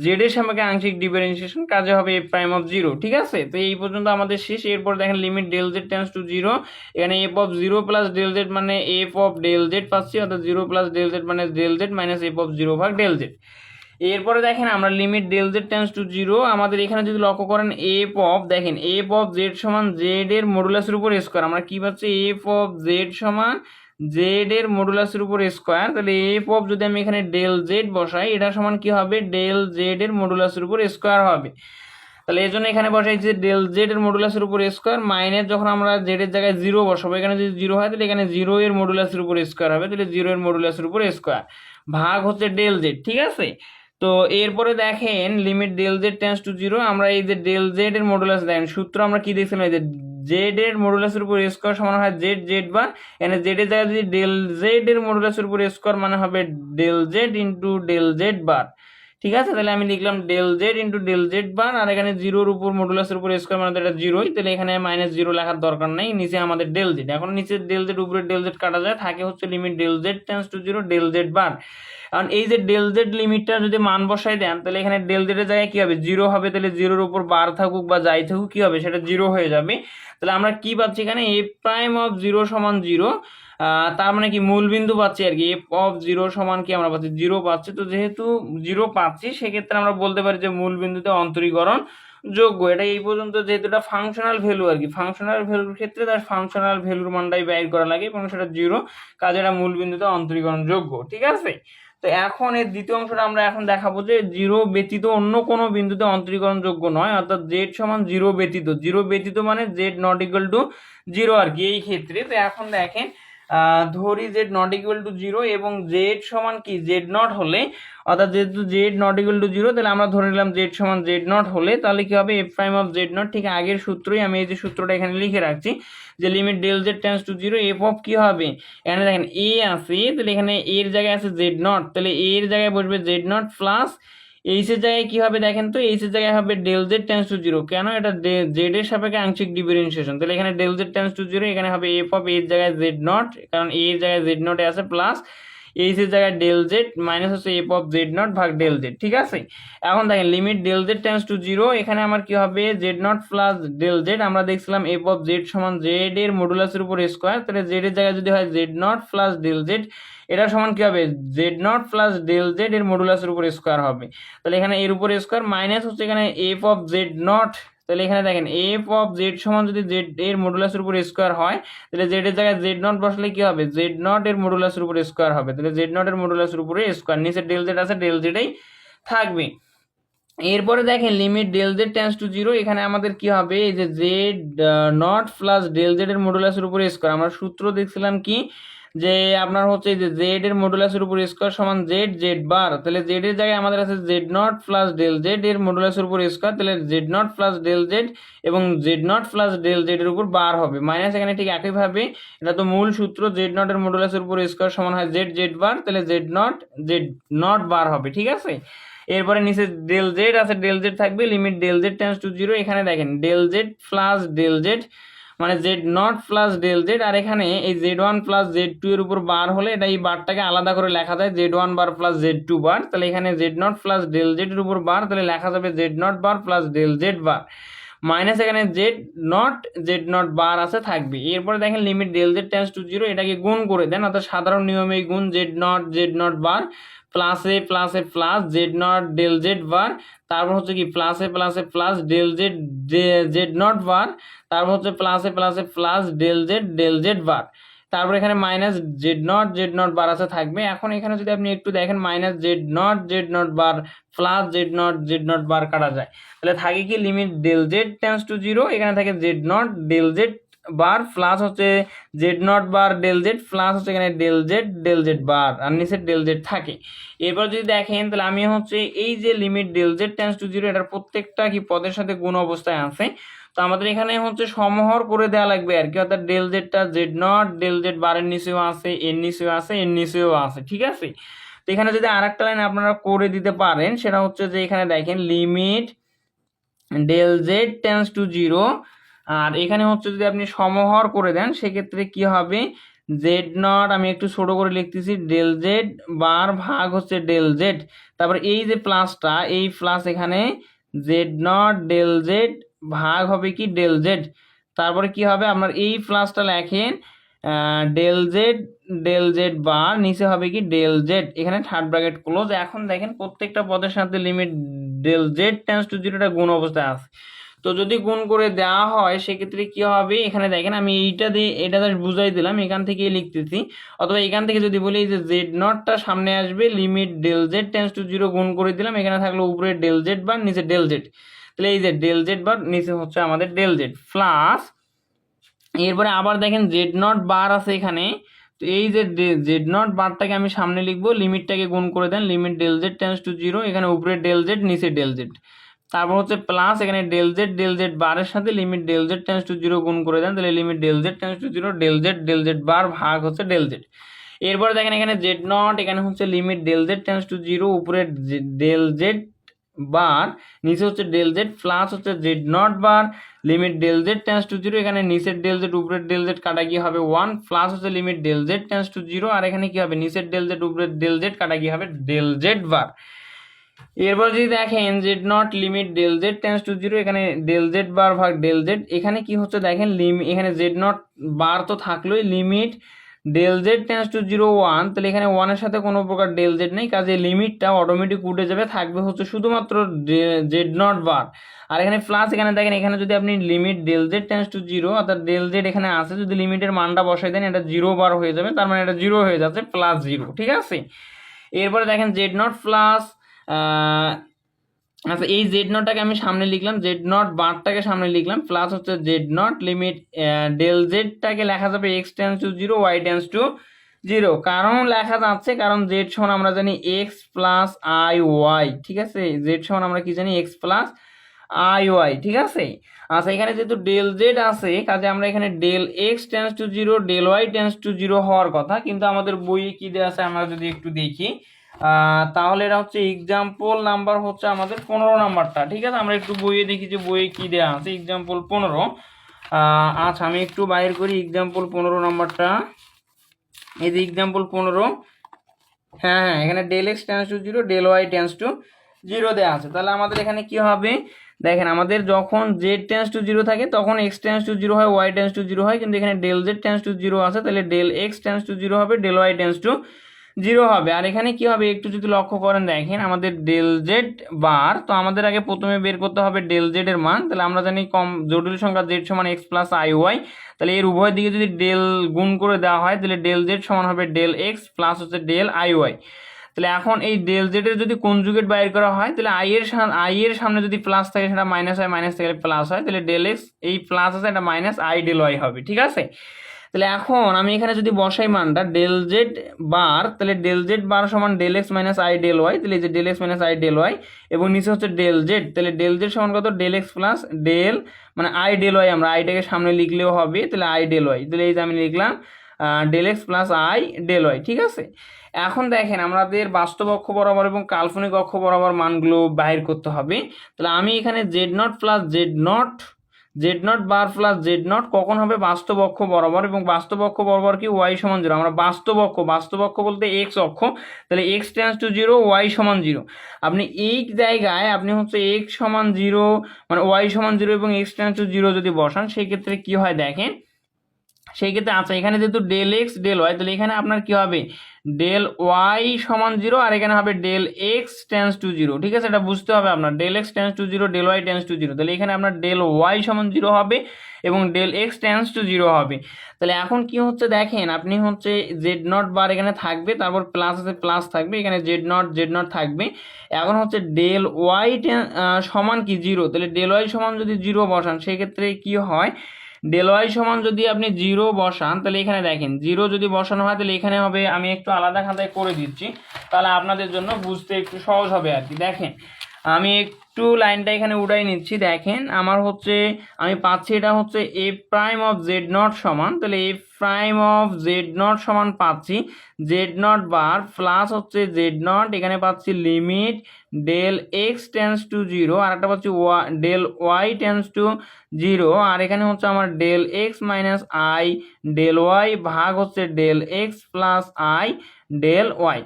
জেড এর সাপেক্ষে আংশিক ডিফারেন্সিয়েশন, কাজে হবে এফ প্রাইম অফ 0, ঠিক আছে। তো এই পর্যন্ত আমাদের শেষ। এরপর দেখেন limit del Z tends to 0, এখানে F of 0 plus del Z মানে এফ অফ ডেল জেড পাচ্ছি, অর্থাৎ 0 প্লাস ডেল জেড মানে del Z minus F of 0 ভাগ ডেল জেড। এরপরে দেখেন আমরা limit del Z tends to 0, আমাদের এখানে যদি লক্ষ্য করেন এফ অফ দেখেন এফ অফ জেড সমান জেড এর মডুলাসের উপর স্কোয়ার, আমরা কি পাচ্ছি এফ অফ জেড সমান জেড এর মডুলাসের উপর স্কোয়ার, তাহলে এফ অফ যদি আমি এখানে ডেল জেড বসাই এটা সমান কি হবে ডেল জেড এর মডুলাসের উপর স্কোয়ার হবে। তাহলে এই জন্য এখানে বসাইছি ডেল জেড এর মডুলাসের উপর স্কোয়ার মাইনাস যখন আমরা জেড এর জায়গায় 0 বসাবো, এখানে যদি 0 হয় তাহলে এখানে 0 এর মডুলাসের উপর স্কোয়ার হবে, তাহলে 0 এর মডুলাসের উপর স্কোয়ার ভাগ হচ্ছে ডেল জেড, ঠিক আছে। তো এরপরে দেখেন limit del Z tends to 0, আমরা এই যে ডেল জেড এর মডুলাস দেখেন সূত্র আমরা কি দেখছিলাম এই যে জেড এর মডুলাসের উপর স্কোয়ার সমান হয় জেড বার, এখানে জেড এর জায়গায় যদি ডেল জেড এর মডুলাসের উপর স্কোয়ার মানে হবে del z into del Z bar, ঠিক আছে, তাহলে আমি লিখলাম del z into del Z bar, আর এখানে জিরোর উপর মডুলাসের উপর স্কোয়ার মানে তো এটা জিরোই, তাহলে এখানে মাইনাস জিরো লেখার দরকার নেই, নিচে আমাদের ডেল জেড। এখন নিচে ডেল জেড উপরে ডেল জেড কাটা যায়, থাকে হচ্ছে limit del Z tends to zero del Z bar. কারণ এই যে ডেল জেড লিমিটটা যদি মান বসাই দেন তাহলে এখানে ডেল জেডের জায়গায় কি হবে, জিরো হবে, তাহলে জিরোর উপর বার থাকুক বা যাই থাকুক কি হবে, সেটা জিরো হয়ে যাবে। তাহলে আমরা কি পাচ্ছি এখানে, এফ প্রাইম অফ জিরো সমান জিরো, তার মানে কি মূল বিন্দু পাচ্ছি আর কি, এফ অফ জিরো সমান কি আমরা পাচ্ছি, জিরো পাচ্ছি। তো যেহেতু জিরো পাচ্ছি সেক্ষেত্রে আমরা বলতে পারি যে মূল বিন্দুতে অন্তরীকরণ যোগ্য। এটা এই পর্যন্ত যেহেতু এটা ফাংশনাল ভ্যালু আর কি, ফাংশনাল ভ্যালুর ক্ষেত্রে তার ফাংশনাল ভ্যালুর মানটাই বাইর করা লাগে এবং সেটা জিরো, কাজে এটা মূল বিন্দুতে অন্তরীকরণ যোগ্য। ঠিক আছে, তো এখন এর দ্বিতীয় অংশটা আমরা এখন দেখাবো যে জিরো ব্যতীত অন্য কোনো বিন্দুতে অন্তরীকরণ যোগ্য নয়, অর্থাৎ জেড সমান জিরো ব্যতীত, জিরো ব্যতীত মানে z not equal to zero আর কি এই ক্ষেত্রে। তো এখন দেখেন ধরি z not equal to zero এবং জেড সমান কি জেড নট হলে, অর্থাৎ যেহেতু z not equal to zero তাহলে আমরা ধরে নিলাম জেড সমান জেড নট হলে তাহলে কি হবে, F prime of z nought, ঠিক আগের সূত্রই আমি এই যে সূত্রটা এখানে লিখে রাখছি যে limit del Z tends to zero F of কি হবে, এখানে দেখেন এ আছে, তাহলে এখানে এর জায়গায় আছে জেড নট, তাহলে এর জায়গায় বসবে জেড নট প্লাস এইচ এর জায়গায় কি হবে দেখেন তো, এইচ এর জায়গায় হবে del Z tends to zero, কেন এটা জেড এর সাপেক্ষে আংশিক ডিফারেন্সিয়েশন, তাহলে এখানে del Z tends to zero, এখানে হবে এফ অফ এর জায়গায় জেড নট, কারণ এর জায়গায় জেড নট আছে, প্লাস এইচ এর জায়গায় ডেল জেড মাইনাস হচ্ছে এফ অফ জেড নট ভাগ ডেল জেড। ঠিক আছে, এখন দেখেন limit del Z tends to zero, এখানে আমার কি হবে Z not plus del Z, আমরা দেখছিলাম এফ অফ জেড সমান জেড এর মডুলাসের উপর স্কোয়ার, তাহলে জেড এর জায়গায় যদি হয় Z not plus del Z, এটা সমান কি হবে Z not plus del Z এর মডুলাসের উপর স্কোয়ার হবে, তাহলে এখানে এর উপর স্কোয়ার মাইনাস হচ্ছে এখানে এফ অফ জেড নট, তাহলে এখানে দেখেন এফ অফ জেড সমান যদি জেড এর মডুলাসের উপর স্কোয়ার হয় তাহলে জেড এর জায়গায় জেড নট বসলে কি হবে, জেড নট এর মডুলাসের উপর স্কোয়ার হবে, তাহলে জেড নট এর মডুলাসের উপরে স্কোয়ার, নিচে ডেল জেড আছে ডেল জেডই থাকবে। এরপরে দেখেন limit del Z tends to zero, এখানে আমাদের কি হবে এই যে Z not plus del Z এর মডুলাসের উপর স্কোয়ার, আমরা সূত্র দেখছিলাম কি যে আপনার হচ্ছে যে জেড এর মডুলাসের উপর স্কোয়ার সমান জেড জেড বার, তাহলে জেড এর জায়গায় আমাদের আছে z not plus del Z এর মডুলাসের উপর স্কোয়ার, তাহলে z not plus del z এবং z not plus del Z এর উপর বার হবে, মাইনাস এখানে ঠিক একইভাবে এটা তো মূল সূত্র, জেড নট এর মডুলাসের উপর স্কোয়ার সমান হয় জেড জেড বার, তাহলে জেড নট বার হবে। ঠিক আছে, এরপরে নিচে ডেল জেড আছে ডেল জেড থাকবে, limit del Z tends to zero, এখানে দেখেন del z plus del Z মানে z not plus del z, আর এখানে এই z one plus Z two এর উপর বার হলে এটা এই বারটাকে আলাদা করে লেখা যায় Z one bar plus Z two bar, তাহলে এখানে Z not plus del Z এর উপর বার, তাহলে লেখা যাবে Z not bar plus del Z bar, minus এখানে জেড নট বার আছে থাকবে। এরপরে দেখেন limit del Z tends to zero, এটাকে গুণ করে দেন, অর্থাৎ সাধারণ নিয়মে গুণ জেড নট বার প্লাসে plus z not del Z bar, তারপর হচ্ছে কি প্লাসে plus del z not bar, তারপর হচ্ছে প্লাসে প্লাস ডেল জেড বার, তারপর এখানে মাইনাস জেড নট বার আছে থাকবে। এখন এখানে যদি আপনি একটু দেখেন minus z not bar plus z not bar কাটা যায়, তাহলে থাকে কি limit del Z tends to zero, এখানে থাকে z not del Z bar plus হচ্ছে z nought bar del z plus হচ্ছে এখানে ডেল জেড বার, আর নিচে ডেল জেড থাকে। এরপর যদি দেখেন তাহলে আমি হচ্ছে এই যে limit del Z tends to zero এটার প্রত্যেকটা কি পদের সাথে গুণ অবস্থায় আছে, তো আমাদের এখানে হচ্ছে সমহর করে দেওয়া লাগবে আর কি, অর্থাৎ ডেল জেডটা জেড নট ডেল জেড বারের নিচেও আছে, এর নিচেও আছে, এর নিচেও আছে। ঠিক আছে, তো এখানে যদি আরেকটা লাইন আপনারা করে দিতে পারেন সেটা হচ্ছে যে এখানে দেখেন limit del Z tends to zero, আর এখানে হচ্ছে যদি আপনি সমহর করে দেন সেক্ষেত্রে কি হবে জেড নট, আমি একটু ছোট করে লিখতেছি ডেল জেড বার ভাগ হচ্ছে ডেল জেড, তারপর এই যে প্লাসটা এই প্লাস এখানে জেড নট ডেল জেড ভাগ হবে কি ডেল জেড, তারপরে কি হবে আপনার এই প্লাসটা লেখেন ডেল জেড বার নিচে হবে কি ডেল জেড, এখানে থার্ড ব্র্যাকেট ক্লোজ। এখন দেখেন প্রত্যেকটা পদের সাথে limit del Z tends to জিরোটা গুণ অবস্থায় আছে, তো যদি গুণ করে দেওয়া হয় সেক্ষেত্রে কি হবে, এখানে দেখেন আমি এইটা দিয়ে এটা জাস্ট বুঝাই দিলাম, এখান থেকে লিখতেছি, অথবা এখান থেকে যদি বলি যে জেড নটটা সামনে আসবে limit del Z tends to zero গুণ করে দিলাম, এখানে থাকলো উপরে ডেল জেড বার নিচে ডেল জেড, তাহলে এই যে ডেল জেড বার নিচে হচ্ছে আমাদের ডেল জেড প্লাস, এরপরে আবার দেখেন জেড নট বার আছে এখানে, তো এই যে জেড নট বারটাকে আমি সামনে লিখবো, লিমিটটাকে গুণ করে দেন limit del Z tends to zero, এখানে উপরে ডেল জেড নিচে ডেল জেড, তারপর হচ্ছে প্লাস এখানে ডেল জেড বারের সাথে limit del Z tends to zero গুণ করে দেন, তাহলে limit del Z tends to zero del Z bar ভাগ হচ্ছে ডেল জেড। এরপরে দেখেন এখানে জেড নট, এখানে হচ্ছে limit del Z tends to zero, উপরে ডেল জেড বার, নিচে হচ্ছে ডেল জেড প্লাস হচ্ছে z nought bar, limit del Z tends to zero, এখানে নিচের ডেল জেড উপরের ডেল জেড কাটা গিয়ে হবে 1 প্লাস হচ্ছে limit del Z tends to zero, আর এখানে কি হবে নিচের ডেল জেড উপরের ডেল জেড কাটা গিয়ে হবে ডেল জেড বার। এরপর যদি দেখেন z nought limit del Z tends to zero, এখানে ডেল জেড বার ভাগ ডেল জেড, এখানে কি হচ্ছে দেখেন এখানে জেড নট বার তো থাকলোই, limit del Z tends to zero 1, তাহলে এখানে 1-এর সাথে কোনো প্রকার ডেল জেড নেই, কাজে লিমিটটা অটোমেটিক উঠে যাবে, থাকবে হচ্ছে শুধুমাত্র জেড নট বার। আর এখানে প্লাস এখানে দেখেন এখানে যদি আপনি limit del Z tends to zero, অর্থাৎ ডেল জেড এখানে আছে, যদি লিমিটের মানটা বসাই দেন এটা 0 বার হয়ে যাবে, তার মানে এটা 0 হয়ে যাচ্ছে প্লাস 0, ঠিক আছে। এরপরে দেখেন জেড নট প্লাস আচ্ছা এই জেড নটটাকে আমি সামনে লিখলাম, জেড নট বারটাকে সামনে লিখলাম, প্লাস হচ্ছে জেড নট লিমিট ডেল জেডটাকে লেখা যাবে x tends to zero y tends to zero, কারণ লেখা যাচ্ছে কারণ জেড সমান আমরা জানি এক্স প্লাস আই ওয়াই, ঠিক আছে, জেড সমান আমরা কি জানি এক্স প্লাস আই ওয়াই, ঠিক আছে। আচ্ছা এখানে যেহেতু ডেল জেড আছে, কাজে আমরা এখানে del x tends to zero del Y tends to zero হওয়ার কথা, কিন্তু আমাদের বইয়ে কি দেওয়া আছে আমরা যদি একটু দেখি, তাহলে এটা হচ্ছে এক্সাম্পল নাম্বার হচ্ছে আমাদের 15 নাম্বারটা, ঠিক আছে। আমরা একটু বইয়ে দেখি যে বইয়ে কি দেওয়া আছে, এক্সাম্পল 15। আচ্ছা আমি একটু বাইর করি এক্সাম্পল 15 নাম্বারটা, এই যে এক্সাম্পল 15, হ্যাঁ হ্যাঁ এখানে del x tends to zero del Y tends to zero দেওয়া আছে। তাহলে আমাদের এখানে কি হবে দেখেন, আমাদের যখন জেড টেন্স টু জিরো থাকে তখন এক্স টেন্স টু জিরো হয়, ওয়াই টেন্স টু জিরো হয়, কিন্তু এখানে del Z tends to zero আছে, তাহলে del x tends to zero হবে, del Y tends to zero হবে। আর এখানে কি হবে একটু যদি লক্ষ্য করেন দেখেন, আমাদের ডেল জেড বার, তো আমাদের আগে প্রথমে বের করতে হবে ডেল জেড এর মান, তাহলে আমরা জানি জটিল সংখ্যা জেড সমান এক্স প্লাস আই ওয়াই, তাহলে এর উভয় দিকে যদি ডেল গুণ করে দেওয়া হয় তাহলে ডেল জেড সমান হবে ডেল এক্স প্লাস হচ্ছে ডেল আই ওয়াই। তাহলে এখন এই ডেল জেড এর যদি কনজুগেট বাইর করা হয়, তাহলে আই এর সামনে যদি প্লাস থাকে সেটা মাইনাস হয়, মাইনাস থেকে প্লাস হয়, তাহলে ডেল এক্স এই প্লাস আছে এটা মাইনাস আই ডেল ওয়াই হবে, ঠিক আছে। তাহলে এখন আমি এখানে যদি বসাই মানটা ডেল জেড বার, তাহলে ডেল জেড বার সমান del x minus i del y, তাহলে এই যে del x minus i del y, এবং নিচে হচ্ছে ডেল জেড, তাহলে ডেল জেড সমান কত ডেল এক্স প্লাস ডেল মানে আই ডেল ওয়াই, আমরা আইটাকে সামনে লিখলেও হবে, তাহলে আই ডেল ওয়াই, তাহলে এই যে আমি লিখলাম del x plus I del y, ঠিক আছে। এখন দেখেন আমাদের বাস্তব অক্ষ বরাবর এবং কাল্পনিক অক্ষ বরাবর মানগুলো বাইর করতে হবে। তাহলে আমি এখানে Z not plus z not bar plus z not কখন হবে বাস্তব অক্ষ বরাবর, এবং বাস্তব অক্ষ বরাবর কি ওয়াই সমান জিরো, আমরা বাস্তব অক্ষ বলতে এক্স অক্ষ, তাহলে x tends to zero y সমান জিরো, আপনি এই জায়গায় আপনি হচ্ছে এক্স সমান জিরো মানে ওয়াই সমান জিরো এবং এক্স টেন্স টু জিরো যদি বসান সেই ক্ষেত্রে কি হয় দেখেন, সেই ক্ষেত্রে আচ্ছা এখানে যেহেতু ডেল এক্স ডেল ওয়াই, তাহলে এখানে আপনার কি হবে ডেল ওয়াই সমান জিরো, আর এখানে হবে del x tends to zero, ঠিক আছে, এটা বুঝতে হবে আপনার, del x tends to zero del Y tends to zero, তাহলে এখানে আপনার ডেল ওয়াই সমান জিরো হবে এবং del x tends to zero হবে। তাহলে এখন কি হচ্ছে দেখেন, আপনি হচ্ছে জেড নট বার এখানে থাকবে, তারপর প্লাস আছে প্লাস থাকবে, এখানে জেড নট থাকবে, এখন হচ্ছে ডেল ওয়াই সমান কি জিরো, তাহলে ডেল ওয়াই সমান যদি জিরো বসান সেক্ষেত্রে কি হয়, ডেল ওয়াই সমান যদি আপনি জিরো বসান, তাহলে এখানে দেখেন জিরো যদি বসানো হয় তাহলে এখানে হবে, আমি একটু আলাদা খাতায় করে দিচ্ছি তাহলে আপনাদের জন্য বুঝতে একটু সহজ হবে আর কি। দেখেন আমি একটু লাইনটা এখানে উড়াই নিচ্ছি, দেখেন আমার হচ্ছে আমি পাচ্ছি এটা হচ্ছে a prime of z nought সমান, তাহলে a prime of z nought সমান পাচ্ছি জেড নট বার প্লাস হচ্ছে জেড নট, এখানে পাচ্ছি limit del x tends to zero, আর একটা পাচ্ছি del Y tends to zero, আর এখানে হচ্ছে আমার del x minus i del y ভাগ হচ্ছে del x plus I del y.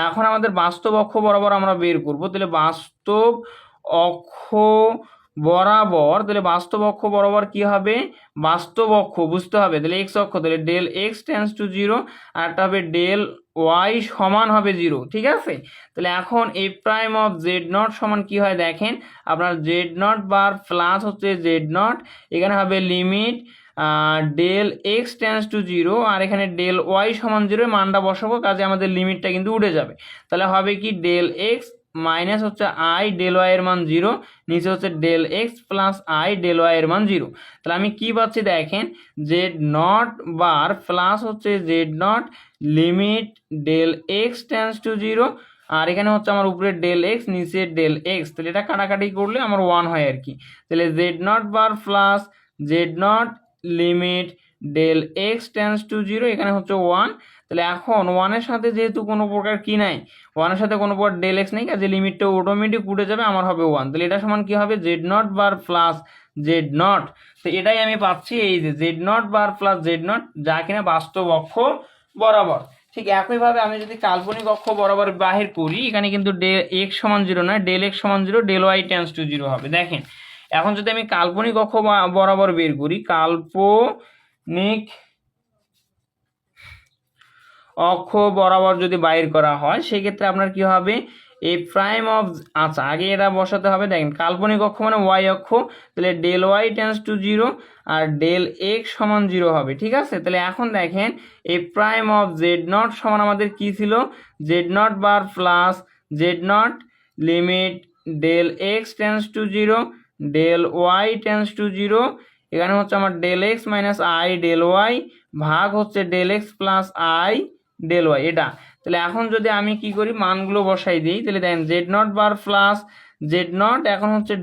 এখন আমাদের বাস্তব অক্ষ বরাবর আমরা বের করব, তাহলে বাস্তব অক্ষ বরাবর, তাহলে বাস্তব অক্ষ বরাবর কি হবে, বাস্তব অক্ষ বুঝতে হবে, তাহলে এক্স অক্ষ, তাহলে del x tends to zero, আর একটা হবে ডেল ওয়াই সমান হবে জিরো, ঠিক আছে। তাহলে এখন এ প্রাইম অফ জেড নট সমান কি হয় দেখেন, আপনার জেড নট বার প্লাস হচ্ছে জেড নট, এখানে হবে limit del x tends to zero, আর এখানে ডেল ওয়াই সমান জিরো মানটা বসাবো, কাজে আমাদের লিমিটটা কিন্তু উঠে যাবে, তাহলে হবে কি ডেল এক্স মাইনাস হচ্ছে আই ডেল ওয়াই এর মান জিরো, নিচে হচ্ছে del x plus I del Y এর মান জিরো। তাহলে আমি কি পাচ্ছি দেখেন, জেড নট বার প্লাস হচ্ছে z nought limit del x tends to zero, আর এখানে হচ্ছে আমার উপরে ডেল এক্স নিচে ডেল এক্স, তাহলে এটা কাটাকাটি করলে আমার ওয়ান হয় আর কি, তাহলে z not bar plus z not limit del x tends to zero, এখানে হচ্ছে ওয়ান, তাহলে এখন ওয়ানের সাথে যেহেতু কোনো প্রকার কি নাই, ওয়ানের সাথে কোনো প্রকার ডেল এক্স নেই, কাজে লিমিটটা অটোমেটিক উঠে যাবে, আমার হবে 1। তাহলে এটা সমান কি হবে, Z not bar plus z not. তো এটাই আমি পাচ্ছি, এই যে Z not bar plus z not, যা কিনা বাস্তব অক্ষ বরাবর। ঠিক একইভাবে আমি যদি কাল্পনিক অক্ষ বরাবর বাহির করি, এখানে কিন্তু ডেল এক্স সমান 0 নয়, ডেল এক্স সমান 0, ডেল ওয়াই টেন্স টু 0 হবে। দেখেন এখন যদি আমি কাল্পনিক অক্ষ বরাবর বের করি, কাল্পনিক অক্ষ বরাবর যদি বাইর করা হয়, সেক্ষেত্রে আপনার কি হবে, এ প্রাইম অফ, আচ্ছা আগে এটা বসাতে হবে। দেখেন কাল্পনিক অক্ষ মানে ওয়াই অক্ষ, তাহলে ডেল ওয়াই টেন্স টু 0 আর ডেল এক্স সমান 0 হবে। ঠিক আছে, তাহলে এখন দেখেন a prime of z nought সমান আমাদের কি ছিল, z not bar plus z not limit del x tends to 0 del Y tends to 0, এখানে হচ্ছে আমার del x minus i del y ভাগ হচ্ছে del x plus I del y এটা। তাহলে এখন যদি আমি কি করি, মানগুলো বসাই দিই, তাহলে দেখেন z nought bar plus z not এখন হচ্ছে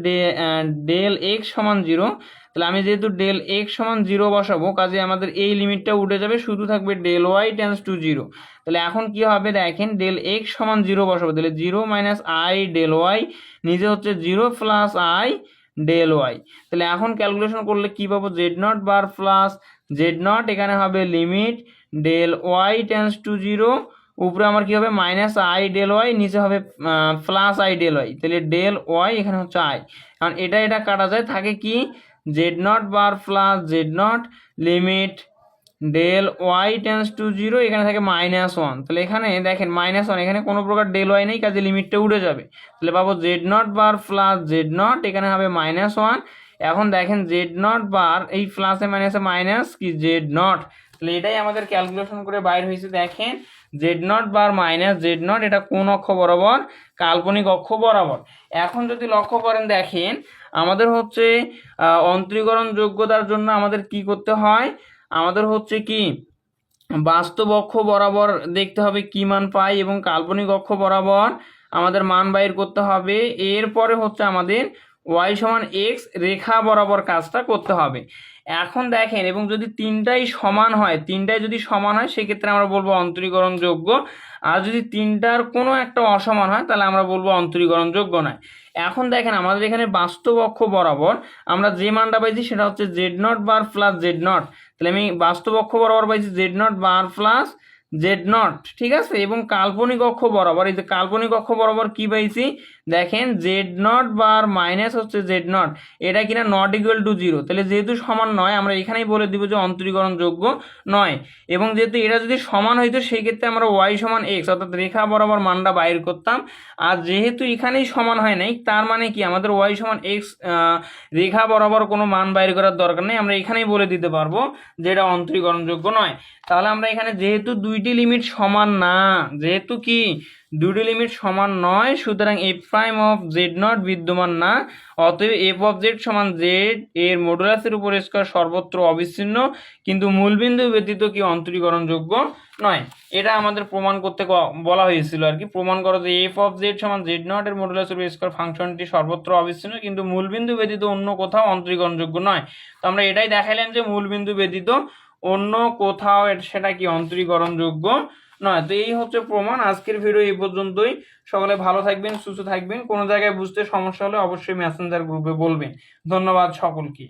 ডেল এক্স সমান 0। তাহলে আমি যেহেতু ডেল এক্স সমান 0 বসাবো, কাজে আমাদের এই লিমিটটা উঠে যাবে, শুধু থাকবে ডেল ওয়াই টেন্স টু 0। তাহলে এখন কি হবে, দেখেন ডেল এক্স সমান 0 বসাবো, তাহলে 0 মাইনাস আই ডেল ওয়াই, নিচে হচ্ছে 0 প্লাস আই ডেল ওয়াই। তাহলে এখন ক্যালকুলেশন করলে কি পাবো, z not bar plus z not, এখানে হবে limit del Y tends to 0, উপরে আমার কি হবে মাইনাস আই ডেল ওয়াই, নিচে হবে প্লাস আই ডেল ওয়াই, তাহলে ডেল ওয়াই এখানে হচ্ছে আই। কারণ এটা কাটা যায়, থাকে কি z not bar plus z not limit del Y tends to 0, এখানে থাকে -1। তাহলে এখানে দেখেন -1, এখানে কোনো প্রকার ডেল ওয়াই নেই, কাজে লিমিটটা উঠে যাবে। তাহলে পাবো z not bar plus z not, এখানে হবে -1। এখন দেখেন জেড নট বার, এই প্লাসে মাইনাসে মাইনাস কি জেড নট, তাহলে এটাই আমাদের ক্যালকুলেশন করে বাইর হয়েছে। দেখেন z nought bar minus z not, এটা কোন অক্ষ বরাবর, কাল্পনিক অক্ষ বরাবর। এখন যদি লক্ষ্য করেন, দেখেন আমাদের হচ্ছে অন্তরীকরণ যোগ্যতার জন্য আমাদের কি করতে হয়, আমাদের হচ্ছে কি বাস্তব অক্ষ বরাবর দেখতে হবে কি মান পাই, এবং কাল্পনিক অক্ষ বরাবর আমাদের মান বাইর করতে হবে। এরপরে হচ্ছে আমাদের ওয়াই সমান এক্স রেখা বরাবর কাজটা করতে হবে। এখন দেখেন, এবং যদি তিনটাই সমান হয়, সেক্ষেত্রে আমরা বলবো অন্তরীকরণ যোগ্য, আর যদি তিনটার কোনো একটা অসমান হয়, তাহলে আমরা বলবো অন্তরীকরণ যোগ্য নয়। এখন দেখেন আমাদের এখানে বাস্তব অক্ষ বরাবর আমরা যে মানটা পাইছি সেটা হচ্ছে z nought bar plus z not. তাহলে আমি বাস্তব অক্ষ বরাবর পাইছি z nought bar plus z not, ঠিক আছে। এবং কাল্পনিক অক্ষ বরাবর, এই যে কাল্পনিক অক্ষ বরাবর কি পাইছি, দেখেন জেড নট বার মাইনাস হচ্ছে জেড নট, এটা কিনা নট ইকুয়াল টু 0। তাহলে যেহেতু সমান নয়, আমরা এখানেই বলে দিব যে অন্তরীকরণ যোগ্য নয়। এবং যেহেতু এটা যদি সমান হইতো, সেই ক্ষেত্রে আমরা ওয়াই সমান এক্স অর্থাৎ রেখা বরাবর মানটা বাইর করতাম। আর যেহেতু এখানেই সমান হয় নাই, তার মানে কি আমাদের ওয়াই সমান এক্স রেখা বরাবর কোনো মান বাইর করার দরকার নেই, আমরা এখানেই বলে দিতে পারবো যে এটা অন্তরীকরণ যোগ্য নয়। তাহলে আমরা এখানে যেহেতু দুইটি লিমিট সমান না, যেহেতু কি দুটি লিমিট সমান নয়, সুতরাং F prime of z nought বিদ্যমান না, অতএব এফ অফ জেড সমান জেড এর মডুলাসের উপর স্কয়ার সর্বত্র অবিচ্ছিন্ন, কিন্তু মূলবিন্দু ব্যতীত কি অন্তরীকরণ যোগ্য নয়। এটা আমাদের প্রমাণ করতে বলা হয়েছিল আর কি, প্রমাণ করো যে এফ অফ জেড সমান জেড নট এর মডুলাসের উপর স্কয়ার ফাংশনটি সর্বত্র অবিচ্ছিন্ন, কিন্তু মূলবিন্দু ব্যতীত অন্য কোথাও অন্তরীকরণ যোগ্য নয়। তো আমরা এটাই দেখাইলাম যে মূলবিন্দু ব্যতীত অন্য কোথাও সেটা কি অন্তরীকরণ যোগ্য নয়। তো এই হচ্ছে প্রমাণ। আজকের ভিডিও এই পর্যন্তই। সকলে ভালো থাকবেন, সুস্থ থাকবেন। কোনো জায়গায় বুঝতে সমস্যা হলে অবশ্যই মেসেঞ্জার গ্রুপে বলবেন। ধন্যবাদ সকলকে।